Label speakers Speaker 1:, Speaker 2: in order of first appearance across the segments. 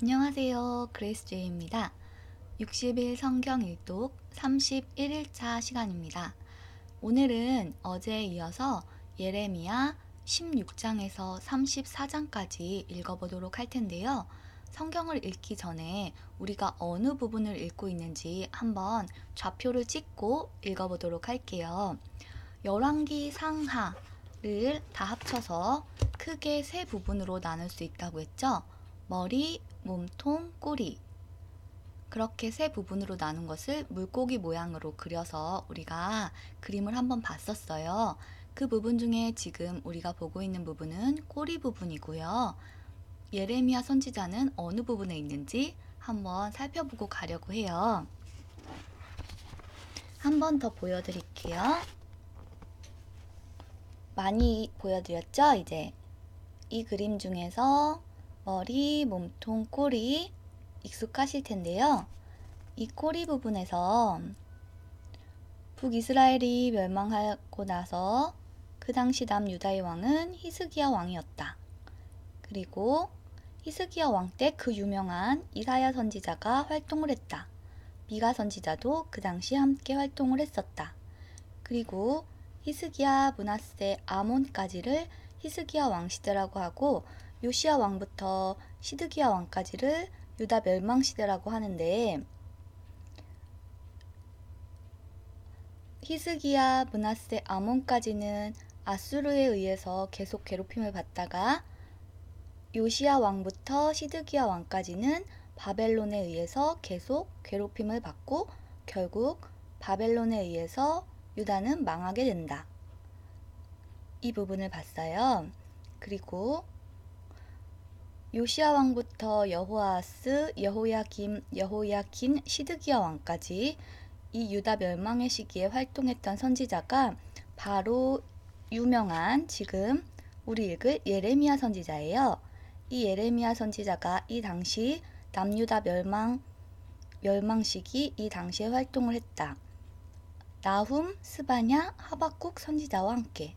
Speaker 1: 안녕하세요. 그레이스 제이입니다. 60일 성경 일독 31일차 시간입니다. 오늘은 어제에 이어서 예레미야 16장에서 34장까지 읽어보도록 할 텐데요. 성경을 읽기 전에 우리가 어느 부분을 읽고 있는지 한번 좌표를 찍고 읽어보도록 할게요. 열왕기 상하를 다 합쳐서 크게 세 부분으로 나눌 수 있다고 했죠. 머리, 몸통, 꼬리. 그렇게 세 부분으로 나눈 것을 물고기 모양으로 그려서 우리가 그림을 한번 봤었어요. 그 부분 중에 지금 우리가 보고 있는 부분은 꼬리 부분이고요. 예레미야 선지자는 어느 부분에 있는지 한번 살펴보고 가려고 해요. 한 번 더 보여드릴게요. 많이 보여드렸죠? 이제 이 그림 중에서 머리, 몸통, 꼬리 익숙하실 텐데요. 이 꼬리 부분에서 북이스라엘이 멸망하고 나서 그 당시 남유다의 왕은 히스기야 왕이었다. 그리고 히스기야 왕 때 그 유명한 이사야 선지자가 활동을 했다. 미가 선지자도 그 당시 함께 활동을 했었다. 그리고 히스기야, 므낫세, 아몬까지를 히스기야 왕 시대라고 하고 요시야 왕부터 시드기야 왕까지를 유다 멸망 시대라고 하는데 히스기야, 므낫세, 아몬까지는 아수르에 의해서 계속 괴롭힘을 받다가 요시야 왕부터 시드기야 왕까지는 바벨론에 의해서 계속 괴롭힘을 받고 결국 바벨론에 의해서 유다는 망하게 된다. 이 부분을 봤어요. 그리고 요시야 왕부터 여호아스, 여호야김, 여호야킨, 시드기야 왕까지 이 유다 멸망의 시기에 활동했던 선지자가 바로 유명한 지금 우리 읽을 예레미야 선지자예요. 이 예레미야 선지자가 이 당시 남유다 멸망 시기 이 당시에 활동을 했다. 나훔, 스바냐, 하박국 선지자와 함께.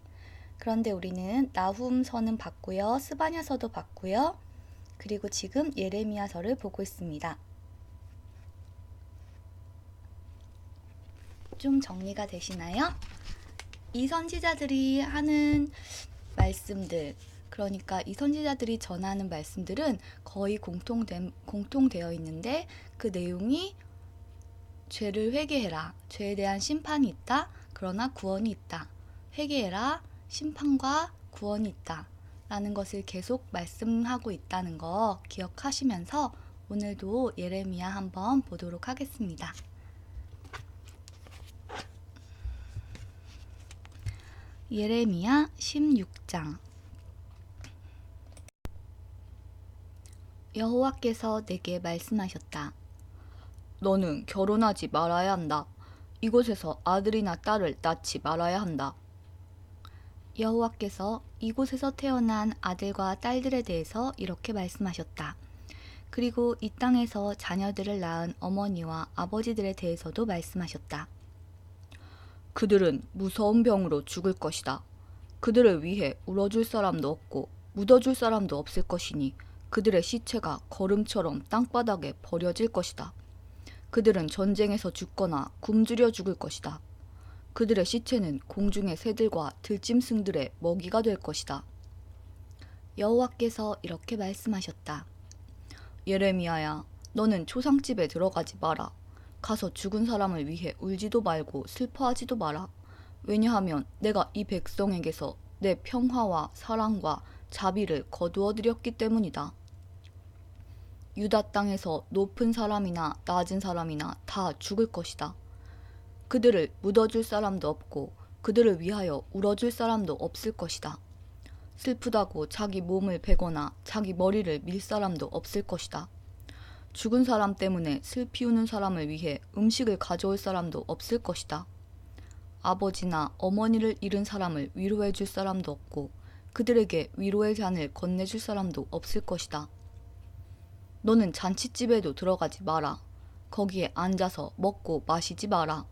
Speaker 1: 그런데 우리는 나훔서는 봤고요. 스바냐서도 봤고요. 그리고 지금 예레미야서를 보고 있습니다. 좀 정리가 되시나요? 이 선지자들이 하는 말씀들, 그러니까 이 선지자들이 전하는 말씀들은 거의 공통되어 있는데 그 내용이 죄를 회개해라. 죄에 대한 심판이 있다. 그러나 구원이 있다. 회개해라. 심판과 구원이 있다. 라는 것을 계속 말씀하고 있다는 거 기억하시면서 오늘도 예레미야 한번 보도록 하겠습니다. 예레미야 16장. 여호와께서 내게 말씀하셨다. 너는 결혼하지 말아야 한다. 이곳에서 아들이나 딸을 낳지 말아야 한다. 여호와께서 이곳에서 태어난 아들과 딸들에 대해서 이렇게 말씀하셨다. 그리고 이 땅에서 자녀들을 낳은 어머니와 아버지들에 대해서도 말씀하셨다. 그들은 무서운 병으로 죽을 것이다. 그들을 위해 울어줄 사람도 없고 묻어줄 사람도 없을 것이니 그들의 시체가 거름처럼 땅바닥에 버려질 것이다. 그들은 전쟁에서 죽거나 굶주려 죽을 것이다. 그들의 시체는 공중의 새들과 들짐승들의 먹이가 될 것이다. 여호와께서 이렇게 말씀하셨다. 예레미야야, 너는 초상집에 들어가지 마라. 가서 죽은 사람을 위해 울지도 말고 슬퍼하지도 마라. 왜냐하면 내가 이 백성에게서 내 평화와 사랑과 자비를 거두어들였기 때문이다. 유다 땅에서 높은 사람이나 낮은 사람이나 다 죽을 것이다. 그들을 묻어줄 사람도 없고 그들을 위하여 울어줄 사람도 없을 것이다. 슬프다고 자기 몸을 베거나 자기 머리를 밀 사람도 없을 것이다. 죽은 사람 때문에 슬피 우는 사람을 위해 음식을 가져올 사람도 없을 것이다. 아버지나 어머니를 잃은 사람을 위로해 줄 사람도 없고 그들에게 위로의 잔을 건네줄 사람도 없을 것이다. 너는 잔치집에도 들어가지 마라. 거기에 앉아서 먹고 마시지 마라.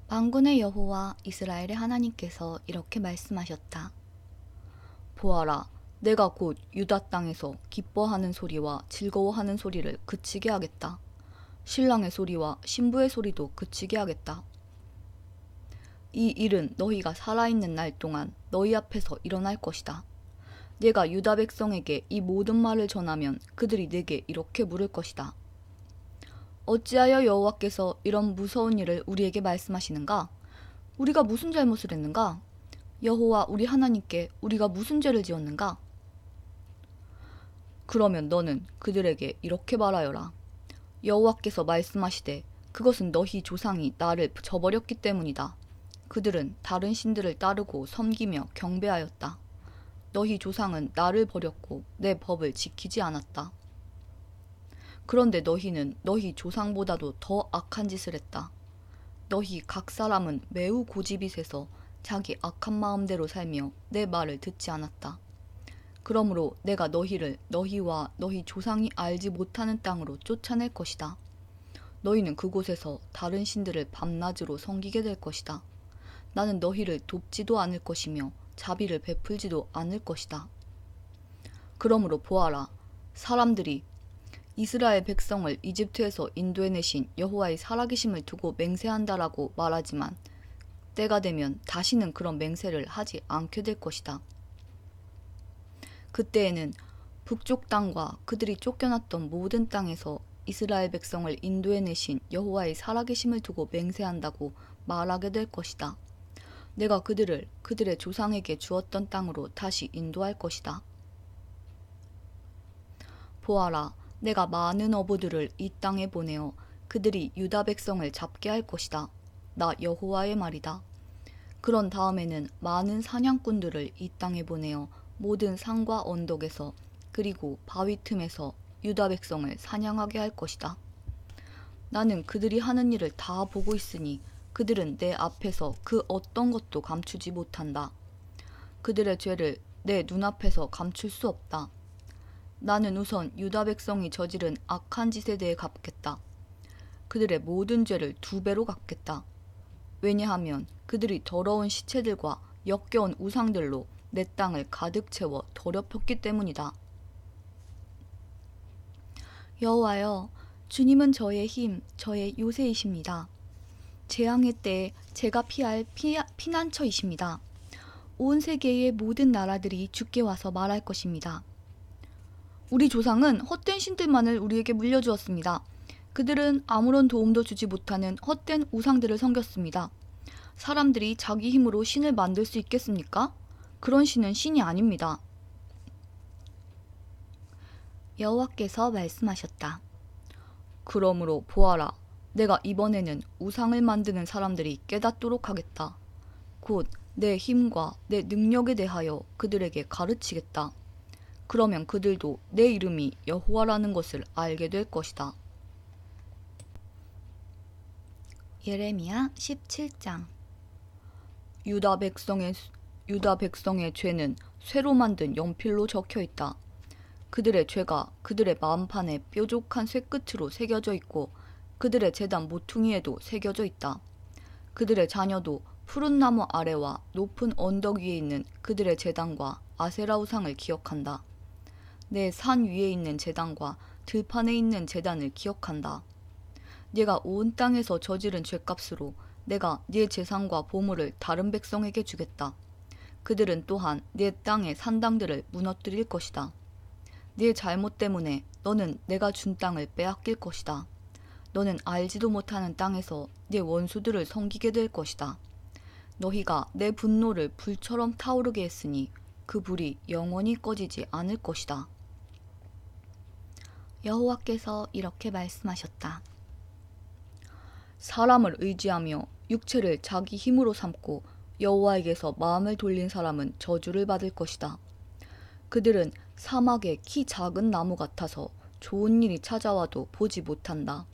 Speaker 1: 만군의 여호와 이스라엘의 하나님께서 이렇게 말씀하셨다. 보아라, 내가 곧 유다 땅에서 기뻐하는 소리와 즐거워하는 소리를 그치게 하겠다. 신랑의 소리와 신부의 소리도 그치게 하겠다. 이 일은 너희가 살아있는 날 동안 너희 앞에서 일어날 것이다. 내가 유다 백성에게 이 모든 말을 전하면 그들이 내게 이렇게 물을 것이다. 어찌하여 여호와께서 이런 무서운 일을 우리에게 말씀하시는가? 우리가 무슨 잘못을 했는가? 여호와 우리 하나님께 우리가 무슨 죄를 지었는가? 그러면 너는 그들에게 이렇게 말하여라. 여호와께서 말씀하시되 그것은 너희 조상이 나를 저버렸기 때문이다. 그들은 다른 신들을 따르고 섬기며 경배하였다. 너희 조상은 나를 버렸고 내 법을 지키지 않았다. 그런데 너희는 너희 조상보다도 더 악한 짓을 했다. 너희 각 사람은 매우 고집이 세서 자기 악한 마음대로 살며 내 말을 듣지 않았다. 그러므로 내가 너희를 너희와 너희 조상이 알지 못하는 땅으로 쫓아낼 것이다. 너희는 그곳에서 다른 신들을 밤낮으로 섬기게 될 것이다. 나는 너희를 돕지도 않을 것이며 자비를 베풀지도 않을 것이다. 그러므로 보아라, 사람들이 이스라엘 백성을 이집트에서 인도해내신 여호와의 살아계심을 두고 맹세한다라고 말하지만 때가 되면 다시는 그런 맹세를 하지 않게 될 것이다. 그때에는 북쪽 땅과 그들이 쫓겨났던 모든 땅에서 이스라엘 백성을 인도해내신 여호와의 살아계심을 두고 맹세한다고 말하게 될 것이다. 내가 그들을 그들의 조상에게 주었던 땅으로 다시 인도할 것이다. 보아라, 내가 많은 어부들을 이 땅에 보내어 그들이 유다 백성을 잡게 할 것이다. 나 여호와의 말이다. 그런 다음에는 많은 사냥꾼들을 이 땅에 보내어 모든 산과 언덕에서 그리고 바위 틈에서 유다 백성을 사냥하게 할 것이다. 나는 그들이 하는 일을 다 보고 있으니 그들은 내 앞에서 그 어떤 것도 감추지 못한다. 그들의 죄를 내 눈앞에서 감출 수 없다. 나는 우선 유다 백성이 저지른 악한 짓에 대해 갚겠다. 그들의 모든 죄를 2배로 갚겠다. 왜냐하면 그들이 더러운 시체들과 역겨운 우상들로 내 땅을 가득 채워 더럽혔기 때문이다. 여호와여, 주님은 저의 힘, 저의 요새이십니다. 재앙의 때에 제가 피할 피난처이십니다. 온 세계의 모든 나라들이 주께 와서 말할 것입니다. 우리 조상은 헛된 신들만을 우리에게 물려주었습니다. 그들은 아무런 도움도 주지 못하는 헛된 우상들을 섬겼습니다. 사람들이 자기 힘으로 신을 만들 수 있겠습니까? 그런 신은 신이 아닙니다. 여호와께서 말씀하셨다. 그러므로 보아라, 내가 이번에는 우상을 만드는 사람들이 깨닫도록 하겠다. 곧 내 힘과 내 능력에 대하여 그들에게 가르치겠다. 그러면 그들도 내 이름이 여호와라는 것을 알게 될 것이다. 예레미야 17장. 유다 백성의 죄는 쇠로 만든 연필로 적혀 있다. 그들의 죄가 그들의 마음판에 뾰족한 쇠끝으로 새겨져 있고 그들의 제단 모퉁이에도 새겨져 있다. 그들의 자녀도 푸른 나무 아래와 높은 언덕 위에 있는 그들의 제단과 아세라 우상을 기억한다. 내 산 위에 있는 제단과 들판에 있는 제단을 기억한다. 네가 온 땅에서 저지른 죄값으로 내가 네 재산과 보물을 다른 백성에게 주겠다. 그들은 또한 네 땅의 산당들을 무너뜨릴 것이다. 네 잘못 때문에 너는 내가 준 땅을 빼앗길 것이다. 너는 알지도 못하는 땅에서 네 원수들을 섬기게 될 것이다. 너희가 내 분노를 불처럼 타오르게 했으니 그 불이 영원히 꺼지지 않을 것이다. 여호와께서 이렇게 말씀하셨다. 사람을 의지하며 육체를 자기 힘으로 삼고 여호와에게서 마음을 돌린 사람은 저주를 받을 것이다. 그들은 사막의 키 작은 나무 같아서 좋은 일이 찾아와도 보지 못한다.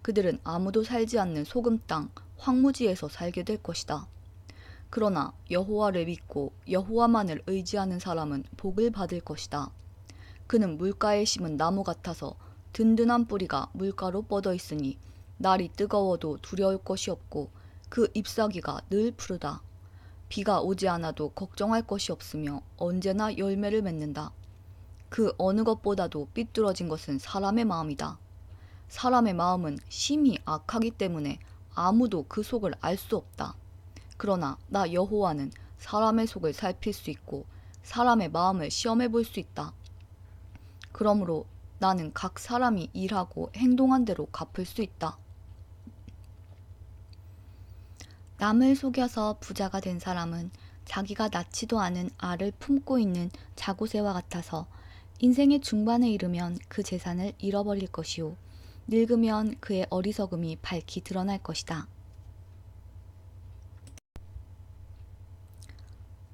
Speaker 1: 그들은 아무도 살지 않는 소금 땅, 황무지에서 살게 될 것이다. 그러나 여호와를 믿고 여호와만을 의지하는 사람은 복을 받을 것이다. 그는 물가에 심은 나무 같아서 든든한 뿌리가 물가로 뻗어 있으니 날이 뜨거워도 두려울 것이 없고 그 잎사귀가 늘 푸르다. 비가 오지 않아도 걱정할 것이 없으며 언제나 열매를 맺는다. 그 어느 것보다도 삐뚤어진 것은 사람의 마음이다. 사람의 마음은 심히 악하기 때문에 아무도 그 속을 알 수 없다. 그러나 나 여호와는 사람의 속을 살필 수 있고 사람의 마음을 시험해 볼 수 있다. 그러므로 나는 각 사람이 일하고 행동한 대로 갚을 수 있다. 남을 속여서 부자가 된 사람은 자기가 낳지도 않은 알을 품고 있는 자고새와 같아서 인생의 중반에 이르면 그 재산을 잃어버릴 것이요 늙으면 그의 어리석음이 밝히 드러날 것이다.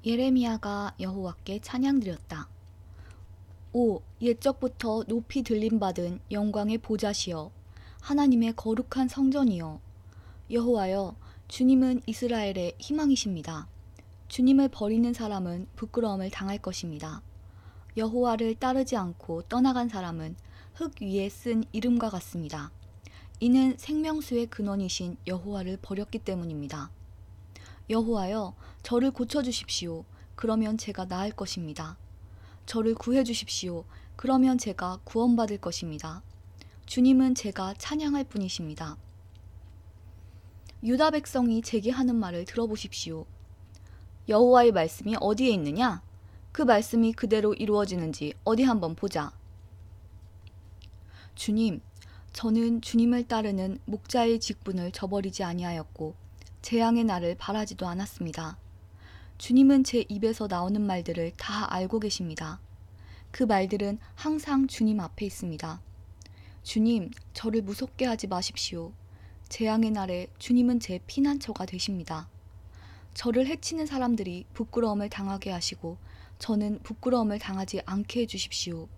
Speaker 1: 예레미야가 여호와께 찬양드렸다. 오, 옛적부터 높이 들림받은 영광의 보좌시여, 하나님의 거룩한 성전이여. 여호와여, 주님은 이스라엘의 희망이십니다. 주님을 버리는 사람은 부끄러움을 당할 것입니다. 여호와를 따르지 않고 떠나간 사람은 흙 위에 쓴 이름과 같습니다. 이는 생명수의 근원이신 여호와를 버렸기 때문입니다. 여호와여, 저를 고쳐주십시오. 그러면 제가 나을 것입니다. 저를 구해주십시오. 그러면 제가 구원받을 것입니다. 주님은 제가 찬양할 뿐이십니다. 유다 백성이 제게 하는 말을 들어보십시오. 여호와의 말씀이 어디에 있느냐? 그 말씀이 그대로 이루어지는지 어디 한번 보자. 주님, 저는 주님을 따르는 목자의 직분을 저버리지 아니하였고 재앙의 날을 바라지도 않았습니다. 주님은 제 입에서 나오는 말들을 다 알고 계십니다. 그 말들은 항상 주님 앞에 있습니다. 주님, 저를 무섭게 하지 마십시오. 재앙의 날에 주님은 제 피난처가 되십니다. 저를 해치는 사람들이 부끄러움을 당하게 하시고 저는 부끄러움을 당하지 않게 해주십시오.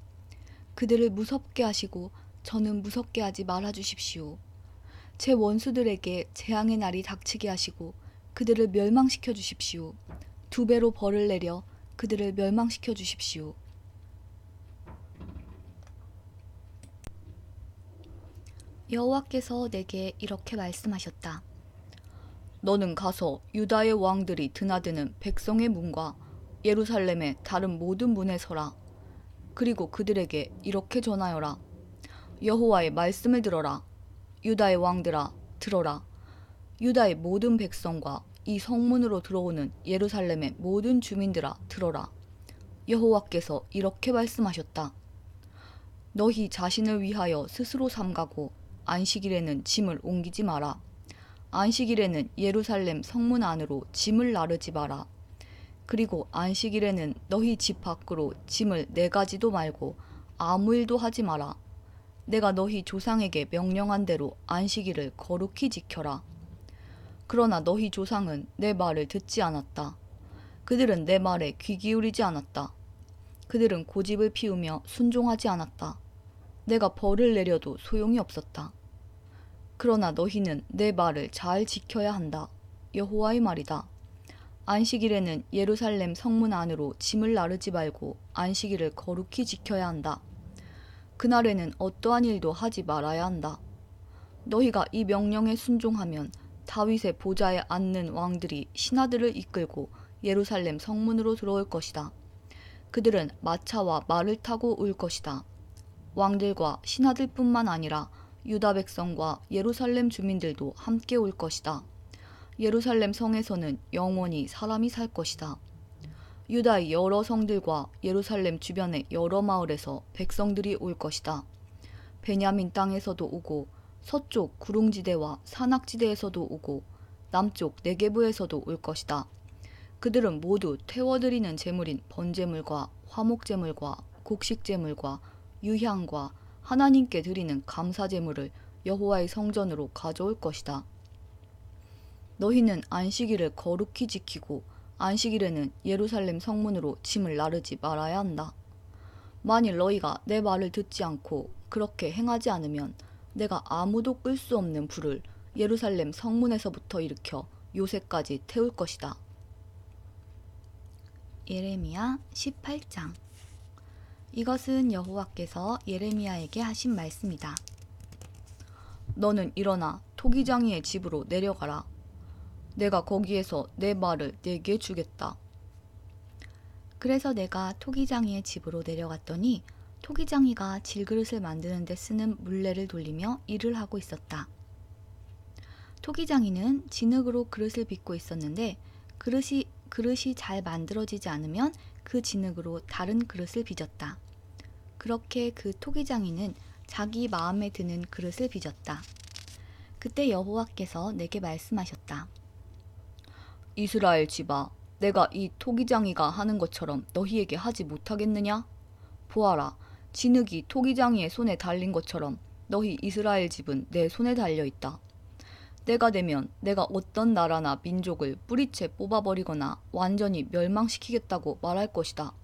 Speaker 1: 그들을 무섭게 하시고 저는 무섭게 하지 말아 주십시오. 제 원수들에게 재앙의 날이 닥치게 하시고 그들을 멸망시켜 주십시오. 2배로 벌을 내려 그들을 멸망시켜 주십시오. 여호와께서 내게 이렇게 말씀하셨다. 너는 가서 유다의 왕들이 드나드는 백성의 문과 예루살렘의 다른 모든 문에 서라. 그리고 그들에게 이렇게 전하여라. 여호와의 말씀을 들어라. 유다의 왕들아, 들어라. 유다의 모든 백성과 이 성문으로 들어오는 예루살렘의 모든 주민들아, 들어라. 여호와께서 이렇게 말씀하셨다. 너희 자신을 위하여 스스로 삼가고 안식일에는 짐을 옮기지 마라. 안식일에는 예루살렘 성문 안으로 짐을 나르지 마라. 그리고 안식일에는 너희 집 밖으로 짐을 내가지도 말고 아무 일도 하지 마라. 내가 너희 조상에게 명령한 대로 안식일을 거룩히 지켜라. 그러나 너희 조상은 내 말을 듣지 않았다. 그들은 내 말에 귀 기울이지 않았다. 그들은 고집을 피우며 순종하지 않았다. 내가 벌을 내려도 소용이 없었다. 그러나 너희는 내 말을 잘 지켜야 한다. 여호와의 말이다. 안식일에는 예루살렘 성문 안으로 짐을 나르지 말고 안식일을 거룩히 지켜야 한다. 그날에는 어떠한 일도 하지 말아야 한다. 너희가 이 명령에 순종하면 다윗의 보좌에 앉는 왕들이 신하들을 이끌고 예루살렘 성문으로 들어올 것이다. 그들은 마차와 말을 타고 올 것이다. 왕들과 신하들뿐만 아니라 유다 백성과 예루살렘 주민들도 함께 올 것이다. 예루살렘 성에서는 영원히 사람이 살 것이다. 유다의 여러 성들과 예루살렘 주변의 여러 마을에서 백성들이 올 것이다. 베냐민 땅에서도 오고 서쪽 구릉지대와 산악지대에서도 오고 남쪽 네게부에서도 올 것이다. 그들은 모두 태워드리는 제물인 번제물과 화목제물과 곡식제물과 유향과 하나님께 드리는 감사제물을 여호와의 성전으로 가져올 것이다. 너희는 안식일을 거룩히 지키고 안식일에는 예루살렘 성문으로 짐을 나르지 말아야 한다. 만일 너희가 내 말을 듣지 않고 그렇게 행하지 않으면 내가 아무도 끌 수 없는 불을 예루살렘 성문에서부터 일으켜 요새까지 태울 것이다. 예레미야 18장. 이것은 여호와께서 예레미야에게 하신 말씀이다. 너는 일어나 토기장이의 집으로 내려가라. 내가 거기에서 내 말을 네게 주겠다. 그래서 내가 토기장이의 집으로 내려갔더니 토기장이가 질그릇을 만드는 데 쓰는 물레를 돌리며 일을 하고 있었다. 토기장이는 진흙으로 그릇을 빚고 있었는데 그릇이 잘 만들어지지 않으면 그 진흙으로 다른 그릇을 빚었다. 그렇게 그 토기장이는 자기 마음에 드는 그릇을 빚었다. 그때 여호와께서 내게 말씀하셨다. 이스라엘 집아, 내가 이 토기장이가 하는 것처럼 너희에게 하지 못하겠느냐? 보아라, 진흙이 토기장이의 손에 달린 것처럼 너희 이스라엘 집은 내 손에 달려 있다. 때가 되면 내가 어떤 나라나 민족을 뿌리채 뽑아버리거나 완전히 멸망시키겠다고 말할 것이다.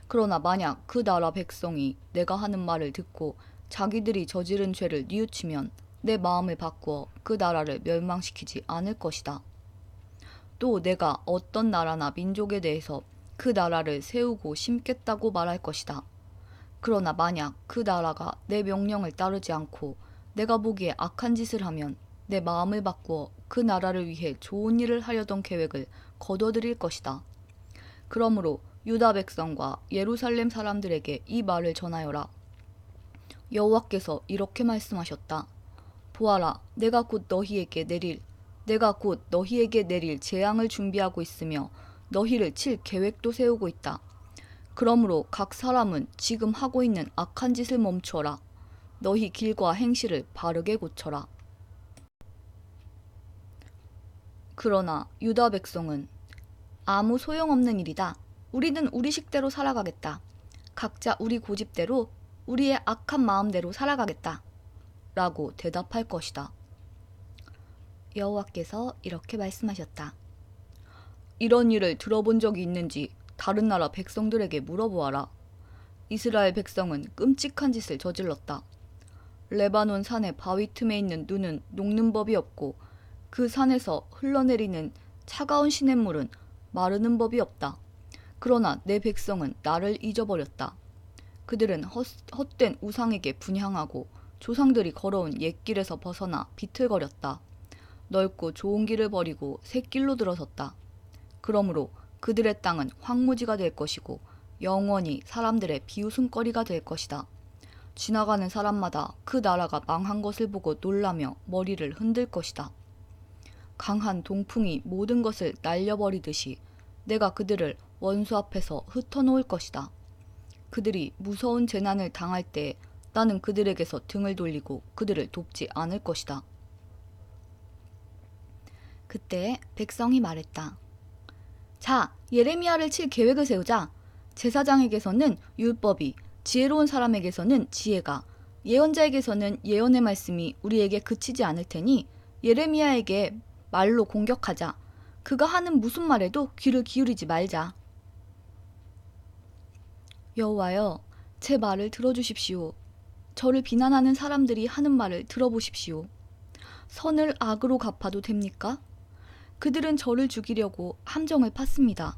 Speaker 1: 그러나 만약 그 나라 백성이 내가 하는 말을 듣고 자기들이 저지른 죄를 뉘우치면 내 마음을 바꾸어 그 나라를 멸망시키지 않을 것이다. 또 내가 어떤 나라나 민족에 대해서 그 나라를 세우고 심겠다고 말할 것이다. 그러나 만약 그 나라가 내 명령을 따르지 않고 내가 보기에 악한 짓을 하면 내 마음을 바꾸어 그 나라를 위해 좋은 일을 하려던 계획을 거둬들일 것이다. 그러므로 유다 백성과 예루살렘 사람들에게 이 말을 전하여라. 여호와께서 이렇게 말씀하셨다. 보아라, 내가 곧 너희에게 내릴 재앙을 준비하고 있으며 너희를 칠 계획도 세우고 있다. 그러므로 각 사람은 지금 하고 있는 악한 짓을 멈추어라. 너희 길과 행실을 바르게 고쳐라. 그러나 유다 백성은 아무 소용없는 일이다. 우리는 우리 식대로 살아가겠다. 각자 우리 고집대로 우리의 악한 마음대로 살아가겠다. 라고 대답할 것이다. 여호와께서 이렇게 말씀하셨다. 이런 일을 들어본 적이 있는지 다른 나라 백성들에게 물어보아라. 이스라엘 백성은 끔찍한 짓을 저질렀다. 레바논 산의 바위 틈에 있는 눈은 녹는 법이 없고 그 산에서 흘러내리는 차가운 시냇물은 마르는 법이 없다. 그러나 내 백성은 나를 잊어버렸다. 그들은 헛된 우상에게 분향하고 조상들이 걸어온 옛길에서 벗어나 비틀거렸다. 넓고 좋은 길을 버리고 새 길로 들어섰다. 그러므로 그들의 땅은 황무지가 될 것이고 영원히 사람들의 비웃음거리가 될 것이다. 지나가는 사람마다 그 나라가 망한 것을 보고 놀라며 머리를 흔들 것이다. 강한 동풍이 모든 것을 날려버리듯이 내가 그들을 원수 앞에서 흩어놓을 것이다. 그들이 무서운 재난을 당할 때 나는 그들에게서 등을 돌리고 그들을 돕지 않을 것이다. 그때 백성이 말했다. 자, 예레미야를 칠 계획을 세우자. 제사장에게서는 율법이, 지혜로운 사람에게서는 지혜가, 예언자에게서는 예언의 말씀이 우리에게 그치지 않을 테니 예레미야에게 말로 공격하자. 그가 하는 무슨 말에도 귀를 기울이지 말자. 여호와여, 제 말을 들어주십시오. 저를 비난하는 사람들이 하는 말을 들어보십시오. 선을 악으로 갚아도 됩니까? 그들은 저를 죽이려고 함정을 팠습니다.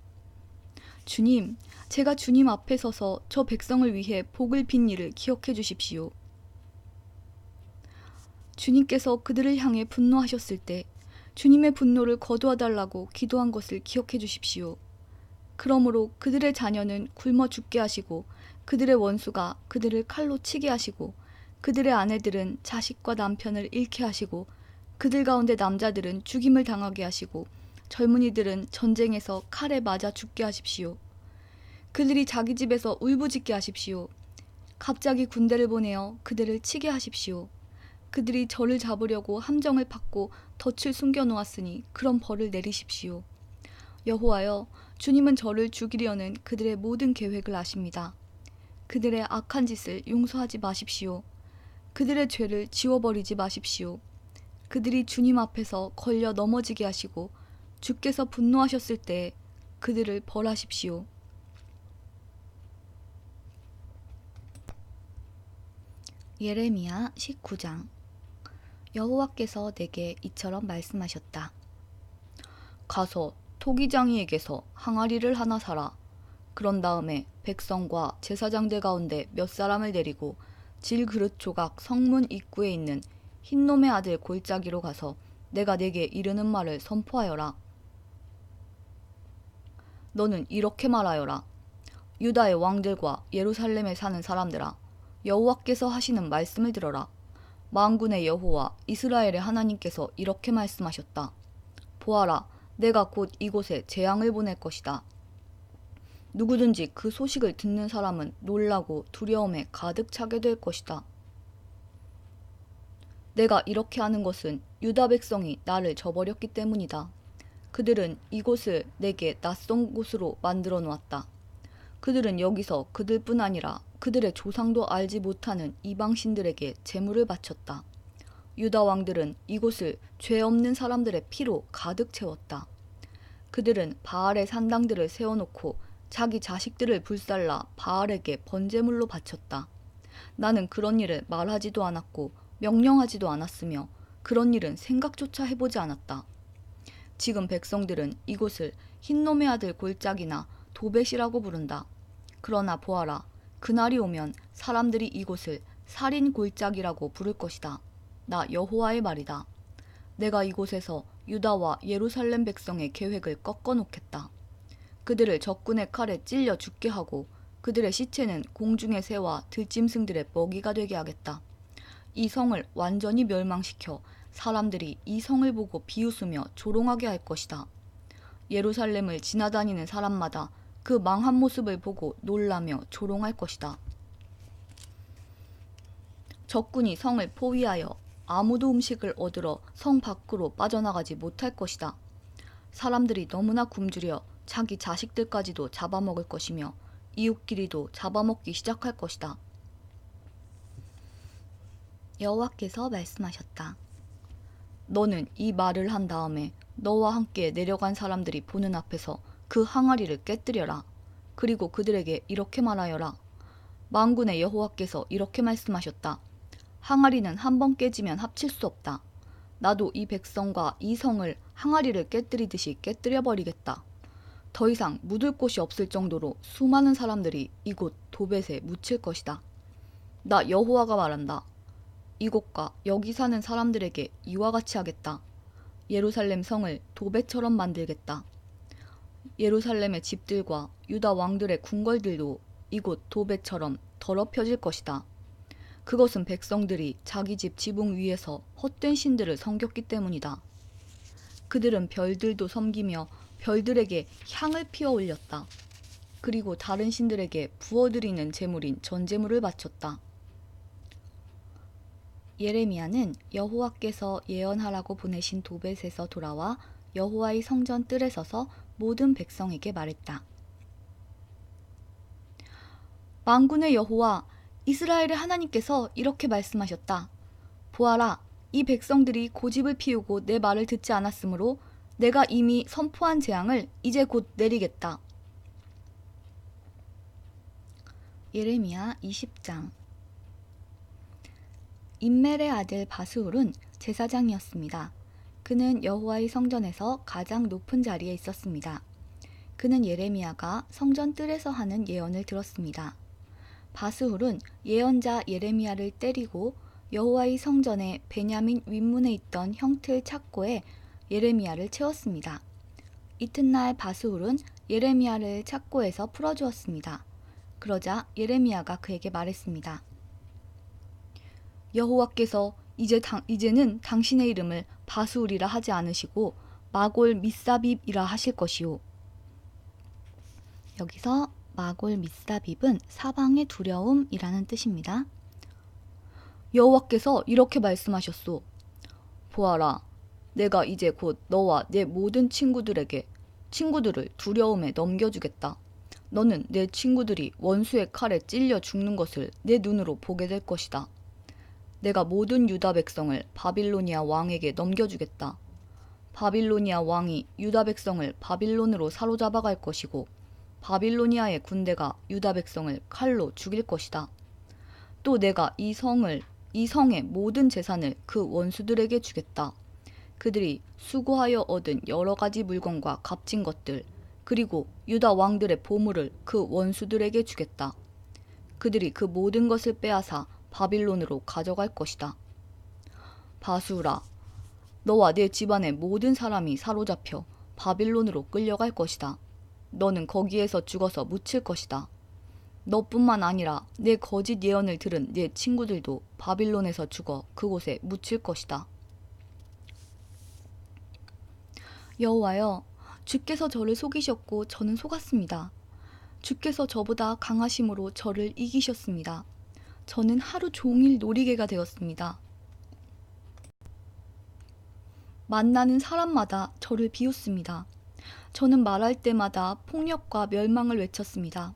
Speaker 1: 주님, 제가 주님 앞에 서서 저 백성을 위해 복을 빈 일을 기억해 주십시오. 주님께서 그들을 향해 분노하셨을 때 주님의 분노를 거두어달라고 기도한 것을 기억해 주십시오. 그러므로 그들의 자녀는 굶어 죽게 하시고 그들의 원수가 그들을 칼로 치게 하시고 그들의 아내들은 자식과 남편을 잃게 하시고 그들 가운데 남자들은 죽임을 당하게 하시고 젊은이들은 전쟁에서 칼에 맞아 죽게 하십시오. 그들이 자기 집에서 울부짖게 하십시오. 갑자기 군대를 보내어 그들을 치게 하십시오. 그들이 저를 잡으려고 함정을 팠고 덫을 숨겨놓았으니 그런 벌을 내리십시오. 여호와여, 주님은 저를 죽이려는 그들의 모든 계획을 아십니다. 그들의 악한 짓을 용서하지 마십시오. 그들의 죄를 지워버리지 마십시오. 그들이 주님 앞에서 걸려 넘어지게 하시고 주께서 분노하셨을 때 그들을 벌하십시오. 예레미야 19장. 여호와께서 내게 이처럼 말씀하셨다. 가서 토기장이에게서 항아리를 하나 사라. 그런 다음에 백성과 제사장들 가운데 몇 사람을 데리고 질그릇 조각 성문 입구에 있는 흰놈의 아들 골짜기로 가서 내가 네게 이르는 말을 선포하여라. 너는 이렇게 말하여라. 유다의 왕들과 예루살렘에 사는 사람들아, 여호와께서 하시는 말씀을 들어라. 만군의 여호와 이스라엘의 하나님께서 이렇게 말씀하셨다. 보아라, 내가 곧 이곳에 재앙을 보낼 것이다. 누구든지 그 소식을 듣는 사람은 놀라고 두려움에 가득 차게 될 것이다. 내가 이렇게 하는 것은 유다 백성이 나를 저버렸기 때문이다. 그들은 이곳을 내게 낯선 곳으로 만들어 놓았다. 그들은 여기서 그들뿐 아니라 그들의 조상도 알지 못하는 이방신들에게 제물을 바쳤다. 유다 왕들은 이곳을 죄 없는 사람들의 피로 가득 채웠다. 그들은 바알의 산당들을 세워놓고 자기 자식들을 불살라 바알에게 번제물로 바쳤다. 나는 그런 일을 말하지도 않았고 명령하지도 않았으며 그런 일은 생각조차 해보지 않았다. 지금 백성들은 이곳을 흰놈의 아들 골짜기나 도벳이라고 부른다. 그러나 보아라, 그날이 오면 사람들이 이곳을 살인 골짜기라고 부를 것이다. 나 여호와의 말이다. 내가 이곳에서 유다와 예루살렘 백성의 계획을 꺾어 놓겠다. 그들을 적군의 칼에 찔려 죽게 하고 그들의 시체는 공중의 새와 들짐승들의 먹이가 되게 하겠다. 이 성을 완전히 멸망시켜 사람들이 이 성을 보고 비웃으며 조롱하게 할 것이다. 예루살렘을 지나다니는 사람마다 그 망한 모습을 보고 놀라며 조롱할 것이다. 적군이 성을 포위하여 아무도 음식을 얻으러 성 밖으로 빠져나가지 못할 것이다. 사람들이 너무나 굶주려 자기 자식들까지도 잡아먹을 것이며 이웃끼리도 잡아먹기 시작할 것이다. 여호와께서 말씀하셨다. 너는 이 말을 한 다음에 너와 함께 내려간 사람들이 보는 앞에서 그 항아리를 깨뜨려라. 그리고 그들에게 이렇게 말하여라. 만군의 여호와께서 이렇게 말씀하셨다. 항아리는 한 번 깨지면 합칠 수 없다. 나도 이 백성과 이 성을 항아리를 깨뜨리듯이 깨뜨려 버리겠다. 더 이상 묻을 곳이 없을 정도로 수많은 사람들이 이곳 도벳에 묻힐 것이다. 나 여호와가 말한다. 이곳과 여기 사는 사람들에게 이와 같이 하겠다. 예루살렘 성을 도벳처럼 만들겠다. 예루살렘의 집들과 유다 왕들의 궁궐들도 이곳 도벳처럼 더럽혀질 것이다. 그것은 백성들이 자기 집 지붕 위에서 헛된 신들을 섬겼기 때문이다. 그들은 별들도 섬기며 별들에게 향을 피워 올렸다. 그리고 다른 신들에게 부어드리는 제물인 전제물을 바쳤다. 예레미야는 여호와께서 예언하라고 보내신 도벳에서 돌아와 여호와의 성전 뜰에 서서 모든 백성에게 말했다. 만군의 여호와 이스라엘의 하나님께서 이렇게 말씀하셨다. 보아라, 이 백성들이 고집을 피우고 내 말을 듣지 않았으므로 내가 이미 선포한 재앙을 이제 곧 내리겠다. 예레미야 20장. 임멜의 아들 바스훌은 제사장이었습니다. 그는 여호와의 성전에서 가장 높은 자리에 있었습니다. 그는 예레미야가 성전 뜰에서 하는 예언을 들었습니다. 바스훌은 예언자 예레미야를 때리고 여호와의 성전의 베냐민 윗문에 있던 형틀 착고에 예레미야를 채웠습니다. 이튿날 바스훌은 예레미야를 착고에서 풀어주었습니다. 그러자 예레미야가 그에게 말했습니다. 여호와께서 이제는 당신의 이름을 바스훌이라 하지 않으시고 마골 미사빕이라 하실 것이요. 여기서 마골 미사빕은 사방의 두려움이라는 뜻입니다. 여호와께서 이렇게 말씀하셨소. 보아라, 내가 이제 곧 너와 내 모든 친구들을 두려움에 넘겨주겠다. 너는 내 친구들이 원수의 칼에 찔려 죽는 것을 내 눈으로 보게 될 것이다. 내가 모든 유다 백성을 바빌로니아 왕에게 넘겨주겠다. 바빌로니아 왕이 유다 백성을 바빌론으로 사로잡아 갈 것이고 바빌로니아의 군대가 유다 백성을 칼로 죽일 것이다. 또 내가 이 성의 모든 재산을 그 원수들에게 주겠다. 그들이 수고하여 얻은 여러 가지 물건과 값진 것들, 그리고 유다 왕들의 보물을 그 원수들에게 주겠다. 그들이 그 모든 것을 빼앗아 바빌론으로 가져갈 것이다. 바수라, 너와 네 집안의 모든 사람이 사로잡혀 바빌론으로 끌려갈 것이다. 너는 거기에서 죽어서 묻힐 것이다. 너뿐만 아니라 내 거짓 예언을 들은 네 친구들도 바빌론에서 죽어 그곳에 묻힐 것이다. 여호와여, 주께서 저를 속이셨고 저는 속았습니다. 주께서 저보다 강하심으로 저를 이기셨습니다. 저는 하루 종일 놀이개가 되었습니다. 만나는 사람마다 저를 비웃습니다. 저는 말할 때마다 폭력과 멸망을 외쳤습니다.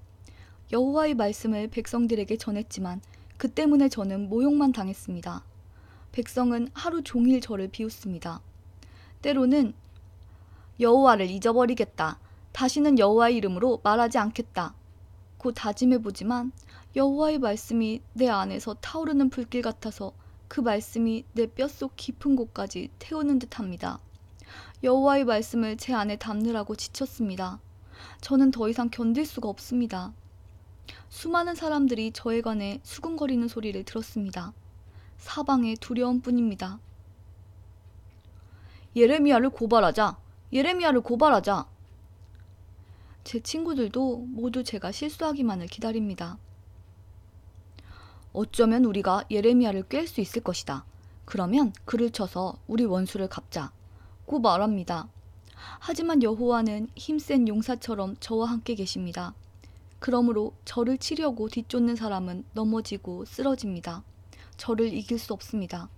Speaker 1: 여호와의 말씀을 백성들에게 전했지만 그 때문에 저는 모욕만 당했습니다. 백성은 하루 종일 저를 비웃습니다. 때로는 여호와를 잊어버리겠다. 다시는 여호와의 이름으로 말하지 않겠다. 고 다짐해보지만 여호와의 말씀이 내 안에서 타오르는 불길 같아서 그 말씀이 내 뼛속 깊은 곳까지 태우는 듯합니다. 여호와의 말씀을 제 안에 담느라고 지쳤습니다. 저는 더 이상 견딜 수가 없습니다. 수많은 사람들이 저에 관해 수군거리는 소리를 들었습니다. 사방의 두려움뿐입니다. 예레미야를 고발하자. 예레미야를 고발하자. 제 친구들도 모두 제가 실수하기만을 기다립니다. 어쩌면 우리가 예레미야를 꿰을 수 있을 것이다. 그러면 그를 쳐서 우리 원수를 갚자. 고 말합니다. 하지만 여호와는 힘센 용사처럼 저와 함께 계십니다. 그러므로 저를 치려고 뒤쫓는 사람은 넘어지고 쓰러집니다. 저를 이길 수 없습니다.